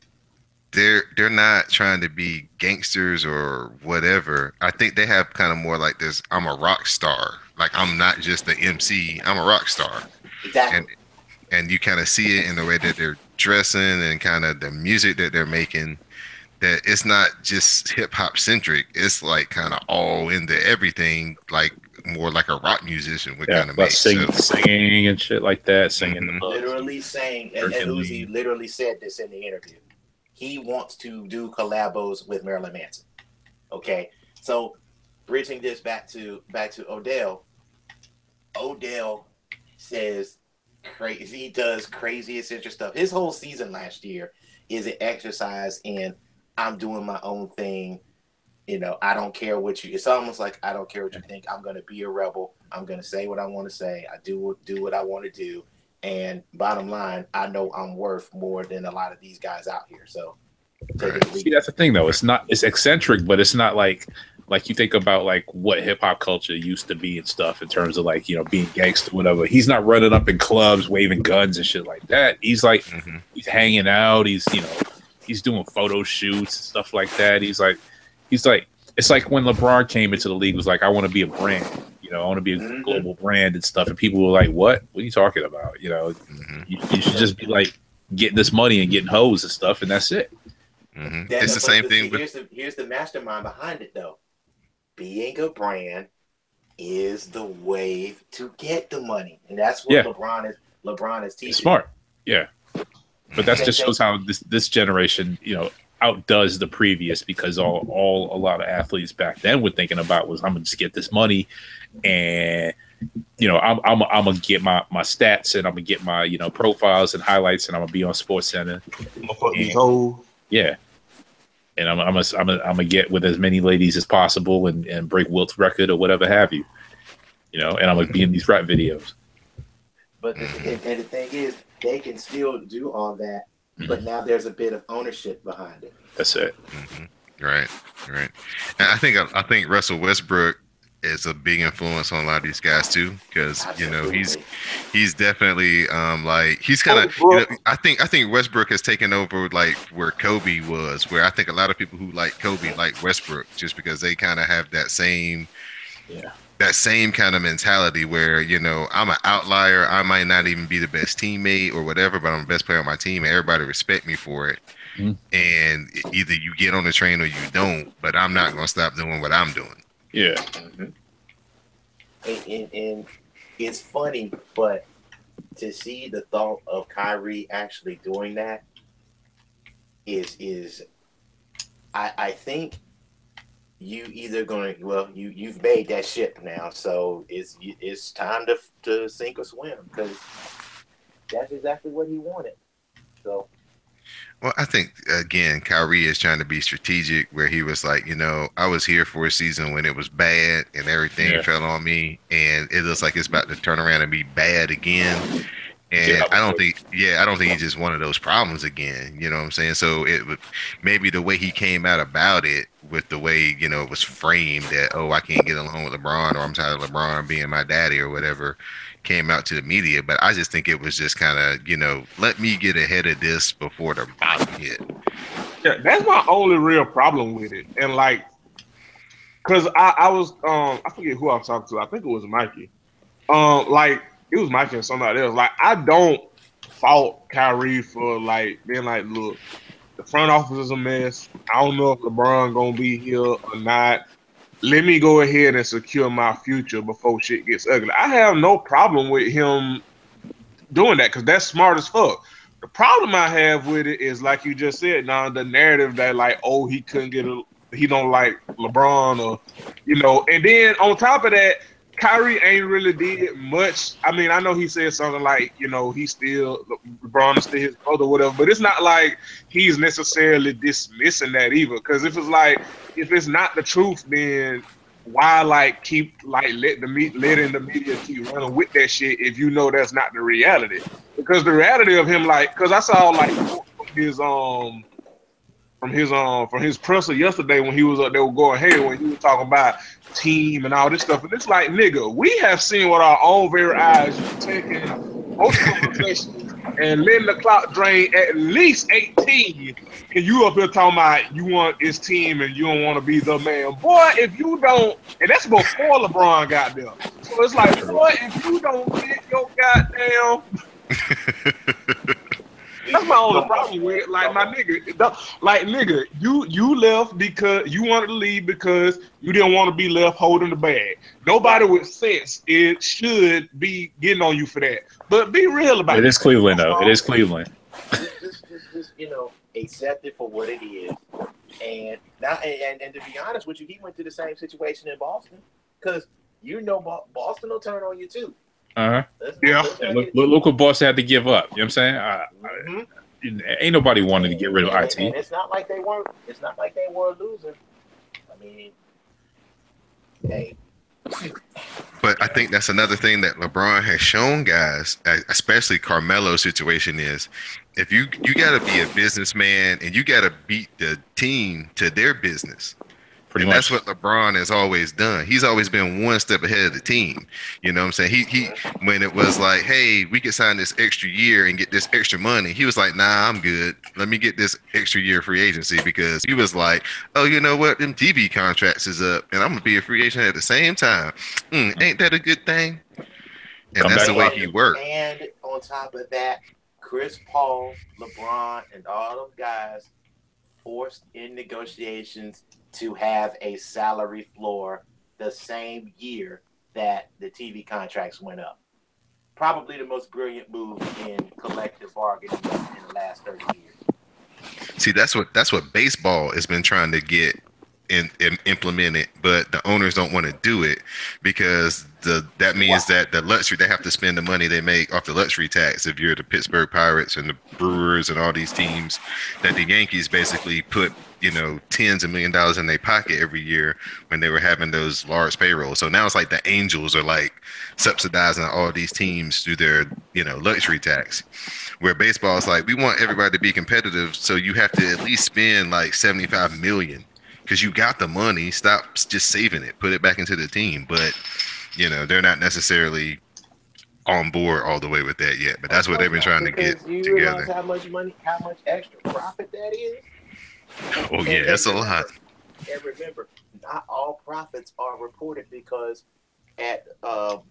they're not trying to be gangsters or whatever. I think they have kind of more like this, I'm a rock star. Like I'm not just the MC, I'm a rock star. Exactly. And you kind of see it in the way that they're dressing and kind of the music that they're making, that it's not just hip hop centric. It's like kind of all into everything, like more like a rock musician would kind of make. Singing and shit like that, singing literally saying, and Uzi literally said this in the interview. He wants to do collabos with Marilyn Manson. Okay, so bridging this back to Odell. Odell says crazy. He does crazy eccentric stuff. His whole season last year is an exercise in I'm doing my own thing. I don't care what you. It's almost like I don't care what you think. I'm going to be a rebel. I'm going to say what I want to say. I do what I want to do. And bottom line, I know I'm worth more than a lot of these guys out here. So, see, that's the thing, though. It's eccentric, but it's not like you think about like what hip hop culture used to be and stuff in terms of like being gangster, whatever. He's not running up in clubs waving guns and shit like that. He's like he's hanging out. He's he's doing photo shoots and stuff like that. He's like it's like when LeBron came into the league, was like, I want to be a brand. I want to be a global brand and stuff. And people were like, what are you talking about? You should just be like getting this money and getting hoes and stuff, and that's it. It's the same thing. Here's the mastermind behind it, though. Being a brand is the wave to get the money, and that's what LeBron is teaching. Smart, yeah. But that just shows how this generation, outdoes the previous, because all a lot of athletes back then were thinking about was, I'm gonna just get this money, and I'm gonna get my stats, and I'm gonna get my profiles and highlights, and I'm gonna be on SportsCenter. Yeah, and I'm gonna get with as many ladies as possible and break Wilt's record or whatever have you, and I'm gonna be in these rap videos. But and the thing is, they can still do all that, but now there's a bit of ownership behind it. That's it. Right. And I think Russell Westbrook is a big influence on a lot of these guys too, because he's definitely like he's kind of I think Westbrook has taken over like where Kobe was, where I think a lot of people who like Kobe like Westbrook just because they kind of have that same kind of mentality where I'm an outlier. I might not even be the best teammate or whatever, but I'm the best player on my team, and everybody respect me for it. And either you get on the train or you don't, but I'm not going to stop doing what I'm doing. Yeah. And it's funny, but to see the thought of Kyrie actually doing that is I think you either going you've made that ship now, so it's time to sink or swim, because that's exactly what he wanted. So. Well, I think, again, Kyrie is trying to be strategic where he was like, I was here for a season when it was bad and everything fell on me, and it looks like it's about to turn around and be bad again. And I don't think he's just one of those problems again. You know what I'm saying? So it would maybe the way he came out about it with the way, it was framed that, I can't get along with LeBron, or I'm tired of LeBron being my daddy or whatever, came out to the media. But I just think it was just kind of, let me get ahead of this before the bottom hit. Yeah, that's my only real problem with it. And like, cause I was, I forget who I was talking to. I think it was Mikey. Like, it was Mikey and somebody else. Like, I don't fault Kyrie for like being like, look, the front office is a mess. I don't know if LeBron gonna be here or not. Let me go ahead and secure my future before shit gets ugly. I have no problem with him doing that because that's smart as fuck. The problem I have with it is, like you just said, now the narrative that like, he couldn't he don't like LeBron, or and then on top of that, Kyrie ain't really did much. I mean, I know he said something like, LeBron is still his brother, whatever, but it's not like he's necessarily dismissing that either. Because if it's not the truth, then why keep letting the media keep running with that shit if you know that's not the reality? Because the reality of him, because I saw from his presser yesterday when he was up there going ahead when he was talking about team and all this stuff, and it's like, nigga, we have seen with our own very eyes you taking multiple possessions and letting the clock drain at least 18, and you up here talking about you want his team and you don't want to be the man. Boy, if you don't, and that's before LeBron got there. So it's like, boy, if you don't get your goddamn that's my only problem with it. Like, my nigga, you left because you wanted to leave because you didn't want to be left holding the bag. Nobody with sense should be getting on you for that. But be real about it. It is Cleveland, though. It is Cleveland. Just accept it for what it is. And to be honest with you, he went through the same situation in Boston, because Boston will turn on you too. Look what Boston had to give up. You know what I'm saying? Ain't nobody wanted to get rid of IT. And it's not like they were a loser. I mean, hey. But I think that's another thing that LeBron has shown guys, especially Carmelo's situation, is if you got to be a businessman and you got to beat the team to their business. And that's what LeBron has always done. He's always been one step ahead of the team. You know what I'm saying? He when it was like, hey, we could sign this extra year and get this extra money, he was like, nah, I'm good. Let me get this extra year free agency, because he was like, oh, you know what? Them TV contracts is up and I'm going to be a free agent at the same time. Ain't that a good thing? And that's the way he worked. And on top of that, Chris Paul, LeBron, and all those guys forced in negotiations to have a salary floor the same year that the TV contracts went up. Probably the most brilliant move in collective bargaining in the last 30 years. See, that's what baseball has been trying to get and implement it, but the owners don't want to do it because that means that the luxury, they have to spend the money they make off the luxury tax. If you're the Pittsburgh Pirates and the Brewers and all these teams that the Yankees basically put, tens of $1 millions in their pocket every year when they were having those large payrolls. So now it's like the Angels are like subsidizing all these teams through their, luxury tax. Where baseball is like, we want everybody to be competitive, so you have to at least spend like $75 million because you got the money. Stop just saving it, put it back into the team. But they're not necessarily on board all the way with that yet. But that's what they've been trying to get you together. Realize how much money, how much extra profit that is? Oh yeah, that's a lot. And remember, not all profits are reported because at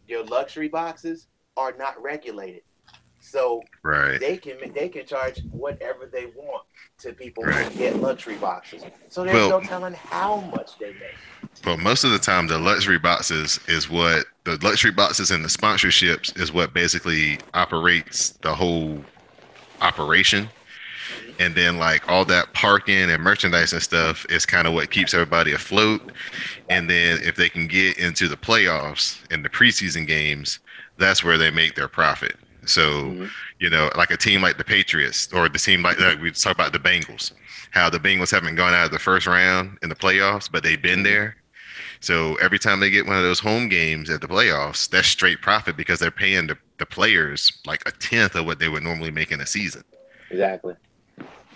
your luxury boxes are not regulated. So right. they can charge whatever they want to people who get luxury boxes. So there's no telling how much they make. Well, most of the time, the luxury boxes and the sponsorships is what basically operates the whole operation. And then like all that parking and merchandise and stuff is kind of what keeps everybody afloat. And then if they can get into the playoffs and the preseason games, that's where they make their profit. So, like a team like the Patriots or the team like we talk about the Bengals, how the Bengals haven't gone out of the first round in the playoffs, but they've been there. So every time they get one of those home games at the playoffs, that's straight profit because they're paying the players like a tenth of what they would normally make in a season. Exactly.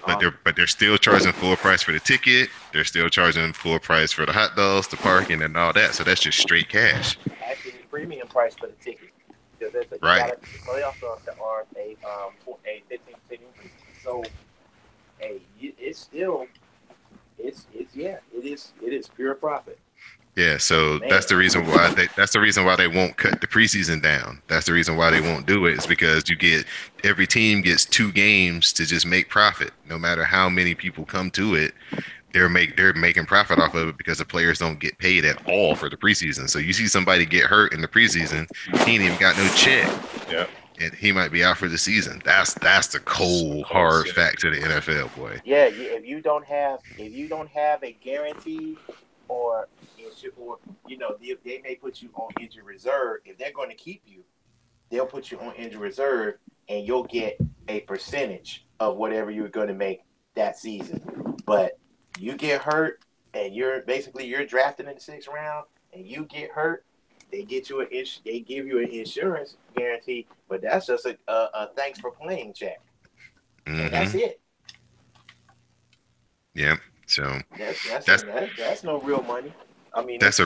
But they're still charging full price for the ticket. They're still charging full price for the hot dogs, the parking, and all that. So that's just straight cash. Actually, premium price for the ticket. Right. The playoffs are a 15% increase. So, hey, it is pure profit. Yeah, so that's the reason why they won't cut the preseason down. That's the reason why they won't do it, is because every team gets 2 games to just make profit. No matter how many people come to it, they're making profit off of it because the players don't get paid at all for the preseason. So you see somebody get hurt in the preseason, he ain't even got no check. Yeah. And he might be out for the season. That's the cold hard fact to the NFL, boy. Yeah, if you don't have a guarantee or they may put you on injured reserve. If they're going to keep you, they'll put you on injured reserve, and you'll get a percentage of whatever you're going to make that season. But you get hurt, and you're drafted in the 6th round, and you get hurt, they give you an insurance guarantee, but that's just a thanks for playing check. Mm-hmm. And that's it. Yeah. So that's no real money. I mean, that's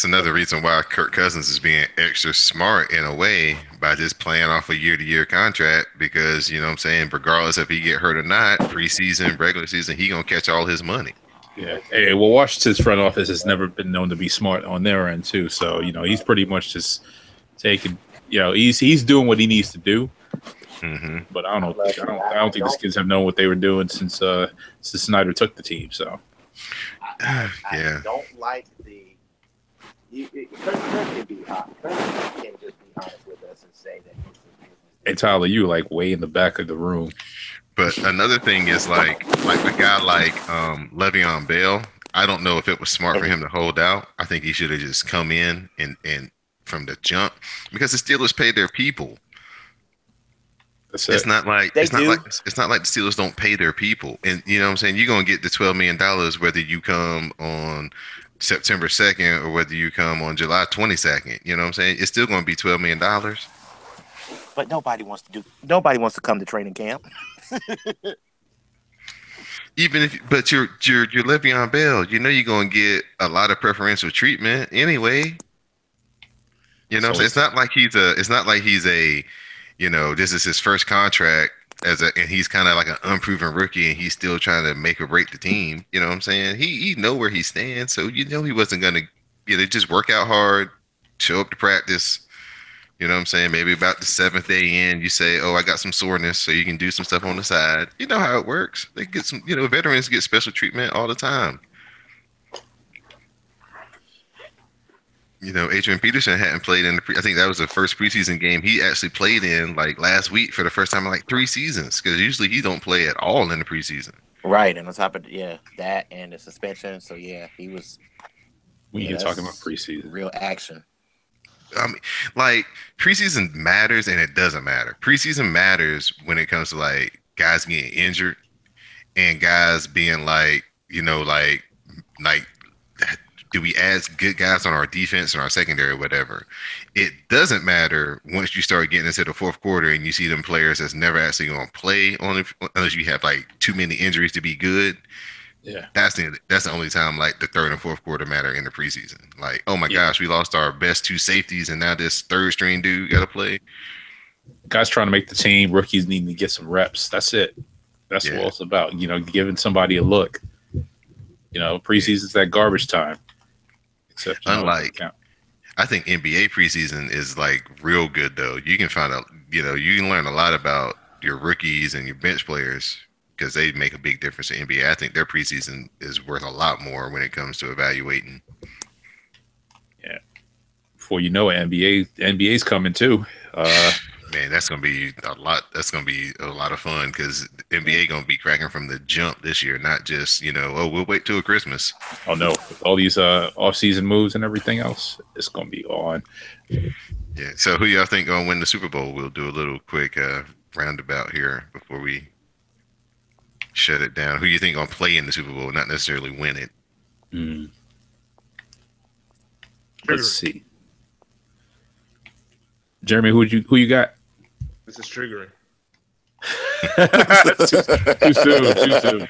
another reason why Kirk Cousins is being extra smart in a way by just playing off a year-to-year contract, because regardless if he get hurt or not, preseason, regular season, he gonna catch all his money. Yeah. Hey, well, Washington's front office has never been known to be smart on their end too. So he's pretty much just taking. He's doing what he needs to do. Mm-hmm. But I don't think these kids have known what they were doing since Snyder took the team. So I don't like the. Kirk can be honest. Kirk can just be honest with us and say that. Hey Tyler, you like way in the back of the room. But another thing is like a guy like Le'Veon Bell. I don't know if it was smart for him to hold out. I think he should have just come in and from the jump, because the Steelers pay their people. It's not like the Steelers don't pay their people. And you know what I'm saying? You're going to get the $12 million whether you come on September 2nd or whether you come on July 22nd. You know what I'm saying? It's still going to be $12 million. But nobody wants to come to training camp. But you're Le'Veon Bell, you're going to get a lot of preferential treatment anyway. So it's not like he's a this is his first contract and he's kind of like an unproven rookie and he's still trying to make or break the team. You know what I'm saying? He know where he stands, so he wasn't gonna just work out hard, show up to practice. You know what I'm saying? Maybe about the 7th day in, you say, "Oh, I got some soreness," so you can do some stuff on the side. You know how it works. They get some, veterans get special treatment all the time. Adrian Peterson hadn't played in I think that was the first preseason game he actually played in like last week for the first time in like 3 seasons, because usually he don't play at all in the preseason. Right, and on top of that and the suspension. So he was. When Yeah, you're talking about that's preseason. real action. I mean, like preseason matters and it doesn't matter. Preseason matters when it comes to like guys getting injured and guys being like do we add good guys on our defense and our secondary or whatever. It doesn't matter once you start getting into the fourth quarter and you see them players that's never actually going to play on it unless you have like too many injuries to be good. Yeah. That's the only time like the third and fourth quarter matter in the preseason. Like, oh my gosh, we lost our best two safeties and now this third string dude got to play. Guys trying to make the team, rookies needing to get some reps. That's it. That's what it's about. Giving somebody a look. Preseason's that garbage time. Except unlike, I think NBA preseason is like real good though. You can find out, you can learn a lot about your rookies and your bench players because they make a big difference in NBA. I think their preseason is worth a lot more when it comes to evaluating. Yeah. Before you know it, NBA's coming too. Man, that's gonna be a lot. That's gonna be a lot of fun because NBA gonna be cracking from the jump this year, not just we'll wait till Christmas. Oh no, with all these off-season moves and everything else, it's gonna be on. Yeah. So who y'all think gonna win the Super Bowl? We'll do a little quick roundabout here before we shut it down. Who you think gonna play in the Super Bowl, not necessarily win it? Let's see. Jeremy, who you got? This is triggering. Too soon.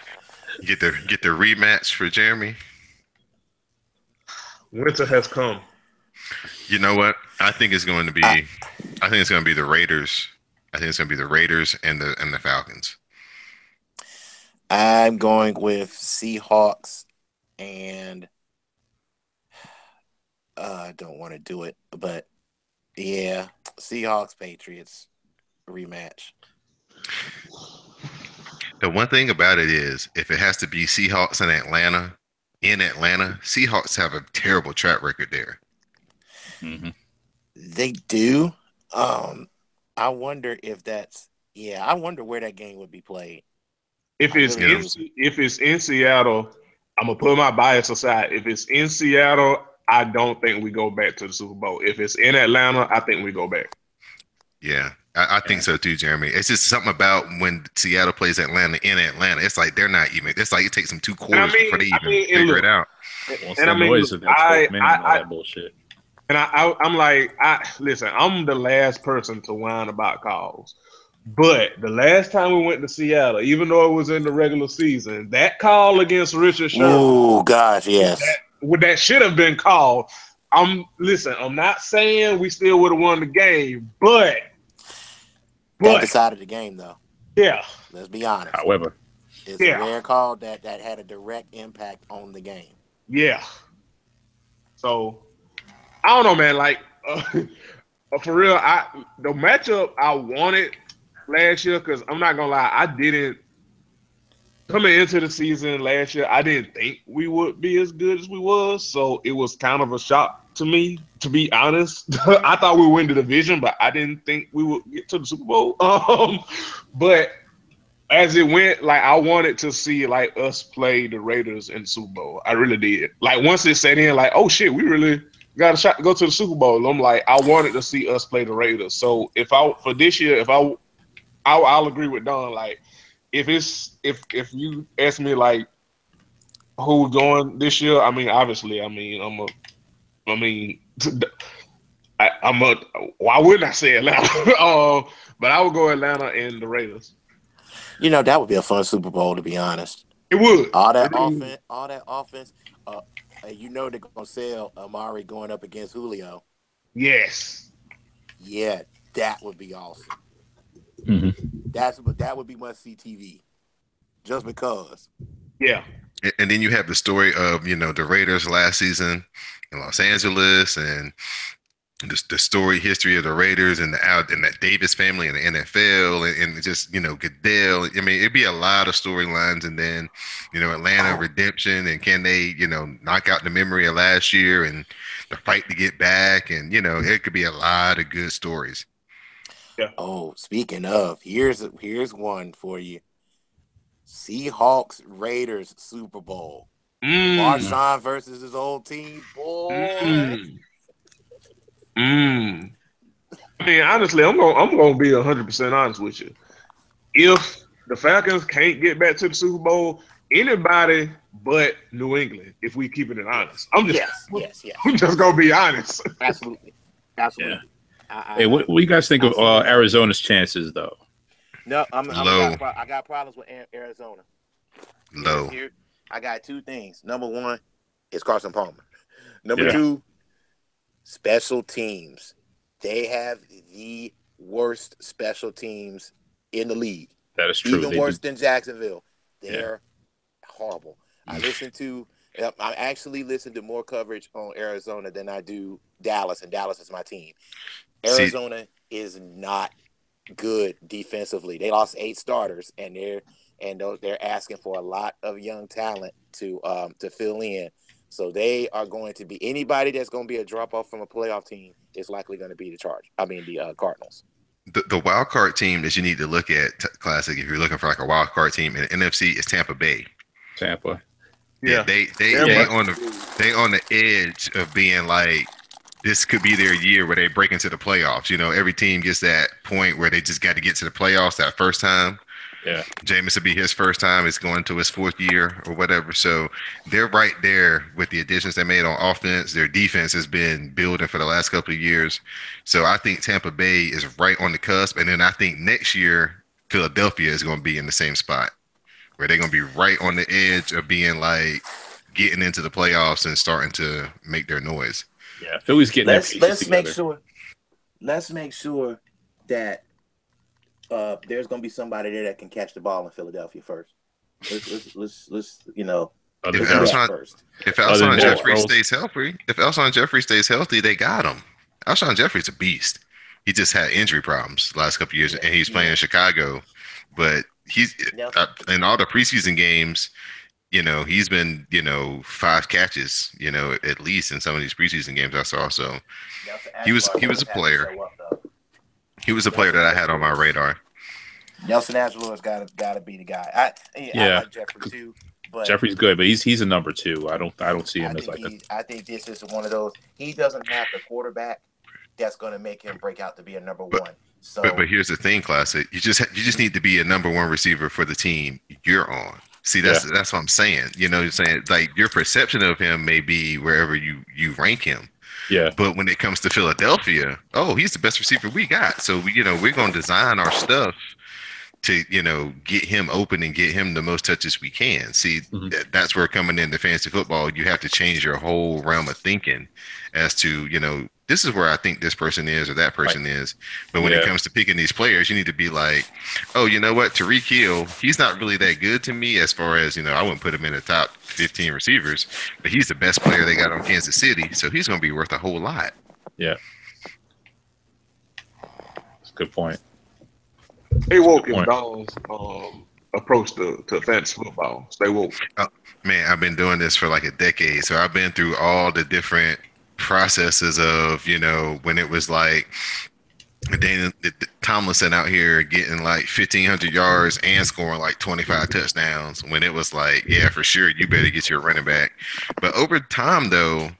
Get the rematch for Jeremy. Winter has come. You know what? I think it's going to be the Raiders. I think it's going to be the Raiders and the Falcons. I'm going with Seahawks, and I don't want to do it, but yeah, Seahawks Patriots rematch. The one thing about it is, if it has to be Seahawks in Atlanta, Seahawks have a terrible track record there. Mm-hmm. They do. I wonder if that's I wonder where that game would be played. If it's in Seattle, I'm gonna put my bias aside. If it's in Seattle, I don't think we go back to the Super Bowl. If it's in Atlanta, I think we go back. Yeah, I think so too, Jeremy. It's just something about when Seattle plays Atlanta in Atlanta. It's like they're not even. It's like it takes them 2 quarters before they even figure it out. And I mean, that bullshit. And I'm like, listen, I'm the last person to whine about calls. But the last time we went to Seattle, even though it was in the regular season, that call against Richard Sherman. Oh gosh, yes. That should have been called. I'm not saying we still would have won the game, but that decided the game though. Yeah. Let's be honest. However, it's a rare call that had a direct impact on the game. Yeah. So I don't know, man. Like for real, the matchup I wanted last year, because I'm not gonna lie, I didn't coming into the season last year. I didn't think we would be as good as we was, so it was kind of a shock to me, to be honest. I thought we would win the division, but I didn't think we would get to the Super Bowl. But as it went, like I wanted to see like us play the Raiders in the Super Bowl. I really did. Like once it set in, like oh shit, we really got a shot to go to the Super Bowl. I'm like, I wanted to see us play the Raiders. So for this year, I'll agree with Don. Like, if you ask me like who's going this year, I mean, obviously, why wouldn't I say Atlanta? But I would go Atlanta and the Raiders. That would be a fun Super Bowl, to be honest. It would. All that offense. They're gonna sell Amari going up against Julio. Yes. Yeah, that would be awesome. Mm-hmm. That would be must-see TV, just because. Yeah. And then you have the story of the Raiders last season in Los Angeles, and the story history of the Raiders and that Davis family and the NFL and just Goodell. I mean, it'd be a lot of storylines, and then Atlanta redemption, and can they knock out the memory of last year and the fight to get back, and it could be a lot of good stories. Yeah. Oh, speaking of, here's one for you. Seahawks Raiders Super Bowl. Marshawn versus his old team. Boy. I mean, honestly, I'm gonna be 100% honest with you. If the Falcons can't get back to the Super Bowl, anybody but New England, if we keeping it honest. I'm just gonna be honest. Absolutely. Yeah. Hey, what do you guys think of Arizona's chances, though? No, Low. I got problems with Arizona. Low. Here, I got two things. Number one is Carson Palmer. Number two, special teams. They have the worst special teams in the league. That is true. Even worse than Jacksonville. They're horrible. I actually listen to more coverage on Arizona than I do Dallas, and Dallas is my team. Arizona is not good defensively. They lost 8 starters, and they're asking for a lot of young talent to fill in. So they are going to be anybody that's going to be a drop off from a playoff team is likely going to be the Cardinals. The wild card team that you need to look at, Classic, if you're looking for like a wild card team in the NFC, is Tampa Bay. Tampa. Yeah, they on the edge of being like, this could be their year where they break into the playoffs. You know, every team gets that point where they just got to get to the playoffs that first time. Yeah. Jameis will be his first time. It's going to his 4th year or whatever. So they're right there with the additions they made on offense. Their defense has been building for the last couple of years. So I think Tampa Bay is right on the cusp. And then I think next year, Philadelphia is going to be in the same spot where they're going to be right on the edge of being like getting into the playoffs and starting to make their noise. Yeah, Philly's getting let's make sure that there's going to be somebody there that can catch the ball in Philadelphia first. Let's if Alshon Jeffrey stays healthy, they got him. Alshon Jeffrey's a beast. He just had injury problems the last couple of years, and he's playing in Chicago. But he's in all the preseason games. You know, he's been 5 catches. You know, at least in some of these preseason games I saw. So he was a player. He was a player that I had on my radar. Nelson Aguilar's got to be the guy. I like Jeffrey too, but Jeffrey's good, but he's a number 2. I don't see him as like that. I think this is one of those. He doesn't have the quarterback that's going to make him break out to be a number 1. So, but here's the thing, Classic. You just need to be a number 1 receiver for the team you're on. See, that's what I'm saying. You know, you're saying like your perception of him may be wherever you rank him. Yeah. But when it comes to Philadelphia, he's the best receiver we got. So we're going to design our stuff to, get him open and get him the most touches we can. See, that's where coming into fantasy football, you have to change your whole realm of thinking as to, this is where I think this person is or that person is. But when it comes to picking these players, you need to be like, oh, you know what? Tyreek Hill, he's not really that good to me as far as, I wouldn't put him in the top 15 receivers, but he's the best player they got on Kansas City. So he's going to be worth a whole lot. Yeah. That's a good point. Stay woke in Don's approach to fantasy football. Stay woke. Man, I've been doing this for like a decade. So I've been through all the different processes of, when it was like Daniel Tomlinson out here getting like 1,500 yards and scoring like 25 touchdowns, when it was like, yeah, for sure, you better get your running back. But over time, though,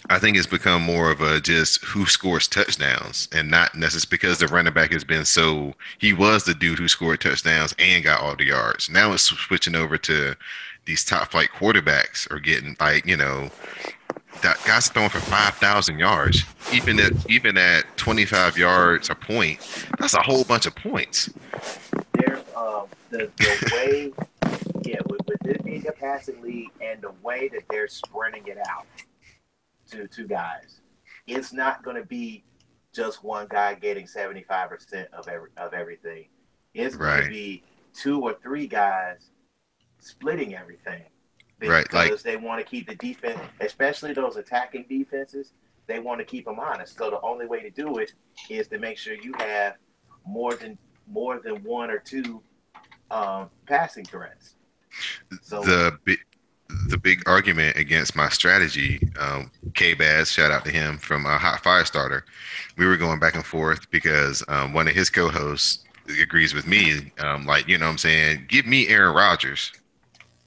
I think it's become more of a just who scores touchdowns and not necessarily because the running back has been he was the dude who scored touchdowns and got all the yards. Now it's switching over to these top flight quarterbacks are getting like, that guy's throwing for 5,000 yards. Even at 25 yards a point, that's a whole bunch of points. There's the way, with this being a passing league and the way that they're spreading it out to 2 guys, it's not going to be just one guy getting 75% of everything. It's going to be 2 or 3 guys splitting everything. Because they want to keep the defense, especially those attacking defenses, they want to keep them honest. So the only way to do it is to make sure you have more than 1 or 2 passing threats. So the big argument against my strategy, K-Baz, shout out to him from Hot Fire Starter, we were going back and forth because one of his co-hosts agrees with me. Like, you know what I'm saying? Give me Aaron Rodgers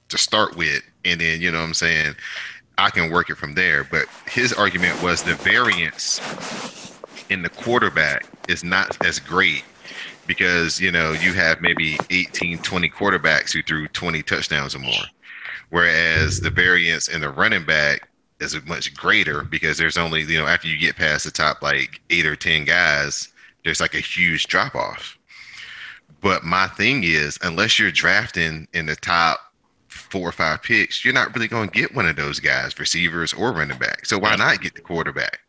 to start with, and then, you know what I'm saying, I can work it from there. But his argument was the variance in the quarterback is not as great because, you know, you have maybe 18, 20 quarterbacks who threw 20 touchdowns or more. Whereas the variance in the running back is much greater because there's only, you know, after you get past the top like 8 or 10 guys, there's like a huge drop off. But my thing is, unless you're drafting in the top 4 or 5 picks, you're not really going to get one of those guys, receivers or running back. So why not get the quarterback?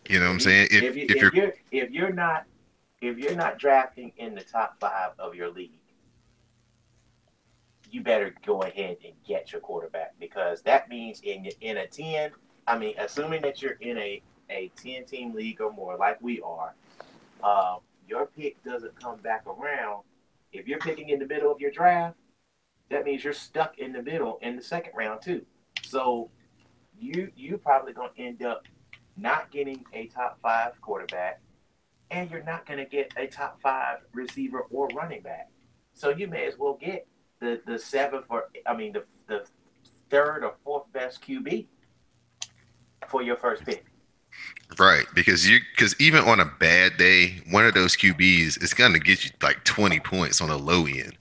You know what I'm saying? If you're not drafting in the top 5 of your league, you better go ahead and get your quarterback, because that means in a 10, I mean, assuming that you're in a 10-team league or more like we are, your pick doesn't come back around. If you're picking in the middle of your draft, that means you're stuck in the middle in the second round too. So you probably going to end up not getting a top 5 quarterback, and you're not going to get a top 5 receiver or running back. So you may as well get the 7th or the 3rd or 4th best QB for your first pick. Right, because even on a bad day, one of those QBs is going to get you like 20 points on the low end.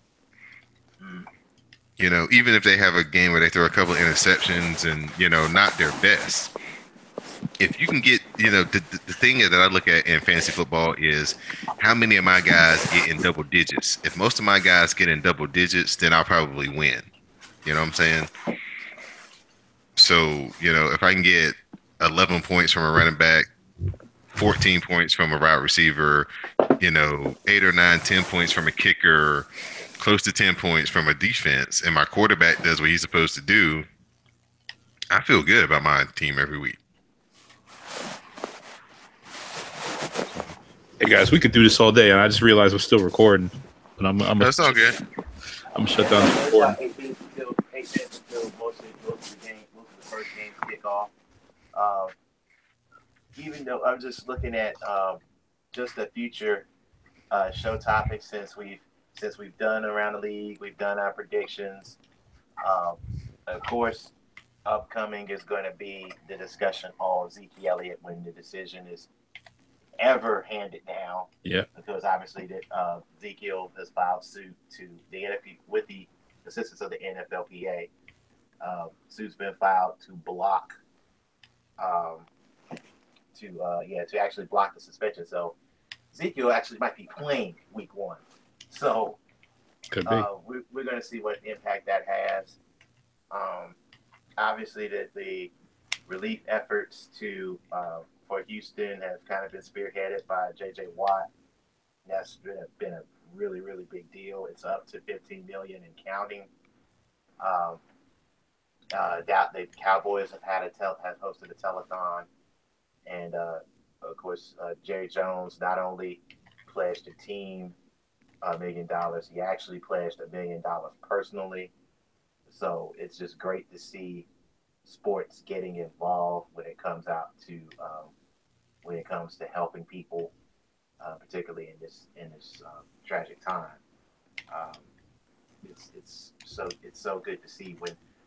You know, even if they have a game where they throw a couple of interceptions and, you know, not their best. If you can get, you know, the thing that I look at in fantasy football is how many of my guys get in double digits. If most of my guys get in double digits, then I'll probably win. You know what I'm saying? So, you know, if I can get 11 points from a running back, 14 points from a wide receiver, you know, 8 or 9, 10 points from a kicker, close to 10 points from a defense, and my quarterback does what he's supposed to do, I feel good about my team every week. Hey guys, we could do this all day, and I just realized we're still recording. But That's all good. I'm gonna shut down the recording. 8 minutes until most of the first game kick off. Even though I'm just looking at just the future show topics since we've done around the league, we've done our predictions. Of course, upcoming is going to be the discussion on Zeke Elliott when the decision is ever handed down. Yeah. Because obviously that Ezekiel has filed suit to the NFL with the assistance of the NFLPA. Suit's been filed to block to actually block the suspension. So Ezekiel actually might be playing week 1. So could be. We're going to see what impact that has. Obviously, the relief efforts for Houston have kind of been spearheaded by J.J. Watt. That's been a really, really big deal. It's up to $15 million and counting. The Cowboys have hosted a telethon, and of course Jerry Jones not only pledged the team $1 million, he actually pledged $1 million personally. So it's just great to see sports getting involved when it comes to helping people, particularly in this tragic time. It's so good to see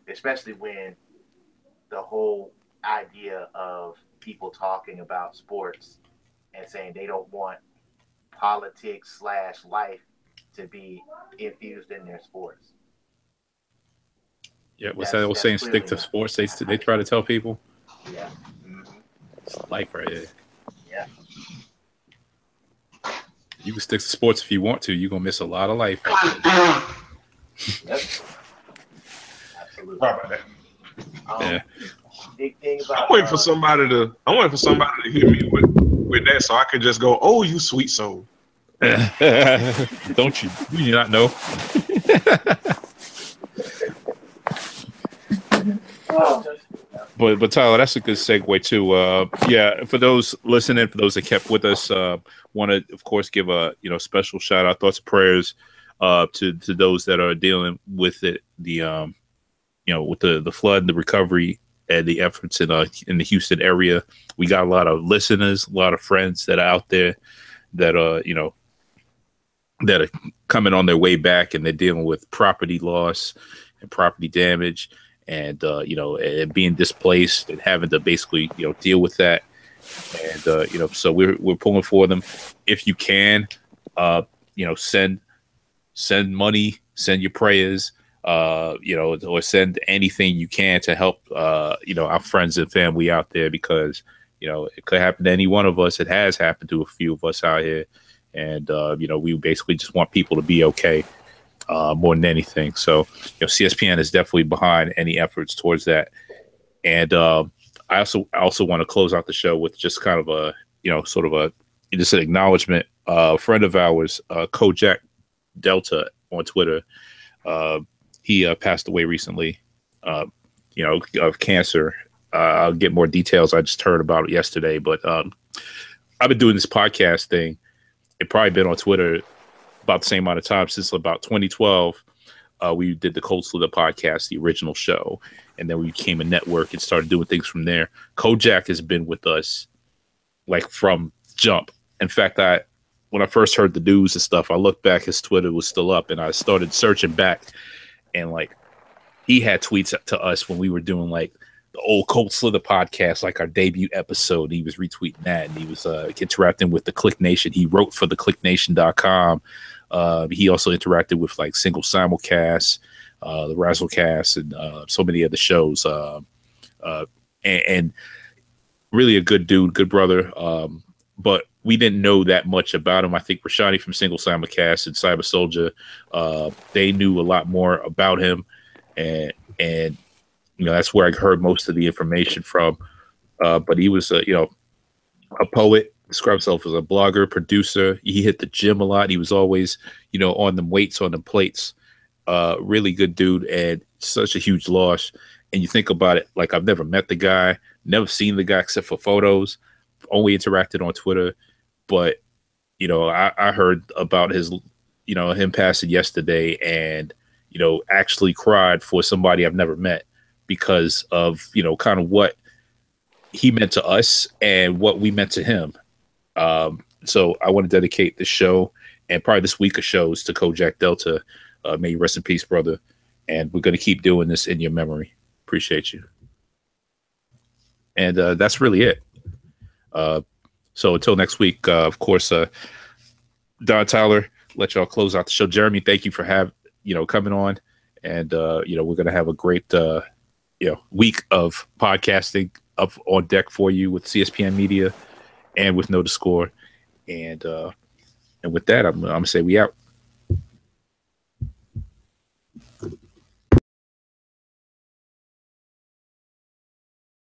especially when the whole idea of people talking about sports and saying they don't want politics / life to be infused in their sports. Yeah, what's that? I was saying stick to sports. They try to tell people. Yeah. It's life right here. Yeah. You can stick to sports if you want to. You're gonna miss a lot of life. Yep. Absolutely. Sorry about that. Yeah. Big thing about I'm waiting for somebody to hit me with that so I can just go, "Oh, you sweet soul." Don't you? Do you not know? But Tyler, that's a good segue too. For those listening, for those that kept with us, want to of course give a special shout out, thoughts and prayers to those that are dealing with it, with the flood, the recovery, and the efforts in the Houston area. We got a lot of listeners, a lot of friends that are out there that that are coming on their way back, and they're dealing with property loss and property damage, and and being displaced and having to basically deal with that. And so we're pulling for them. If you can, send money, send your prayers, or send anything you can to help our friends and family out there, because it could happen to any one of us. It has happened to a few of us out here, and we basically just want people to be okay more than anything. So CSPN is definitely behind any efforts towards that. And I also want to close out the show with just kind of a sort of just an acknowledgement. A friend of ours, Kojak Delta on Twitter, he passed away recently, of cancer. I'll get more details. I just heard about it yesterday, but I've been doing this podcast thing. It probably been on Twitter about the same amount of time since about 2012. We did the Cold Slither podcast, the original show, and then we became a network and started doing things from there. Kojak has been with us like from jump. In fact, when I first heard the news and stuff, I looked back, his Twitter was still up, and I started searching back, and like he had tweets to us when we were doing like the old Cold Slither podcast, like our debut episode. He was retweeting that, and he was interacting with the Click Nation. He wrote for the clicknation.com. He also interacted with like Single Simulcast, the Razzlecast, and so many other shows. And really a good dude, good brother. But we didn't know that much about him. I think Rashani from Single Simulcast and Cyber Soldier, they knew a lot more about him, and that's where I heard most of the information from. But he was a poet. Described himself as a blogger, producer. He hit the gym a lot. He was always, on them weights, on them plates. Really good dude, and such a huge loss. And you think about it, like I've never met the guy, never seen the guy except for photos, only interacted on Twitter. But, I heard about his, him passing yesterday, and, actually cried for somebody I've never met because of, kind of what he meant to us and what we meant to him. So I want to dedicate this show and probably this week of shows to Kojak Delta. May you rest in peace, brother. And we're going to keep doing this in your memory. Appreciate you. And that's really it. So until next week, of course, Don Tyler, let y'all close out the show. Jeremy, thank you for coming on. And, we're going to have a great, week of podcasting up on deck for you with CSPN Media and with Know the Score. And with that, I'm going to say we out.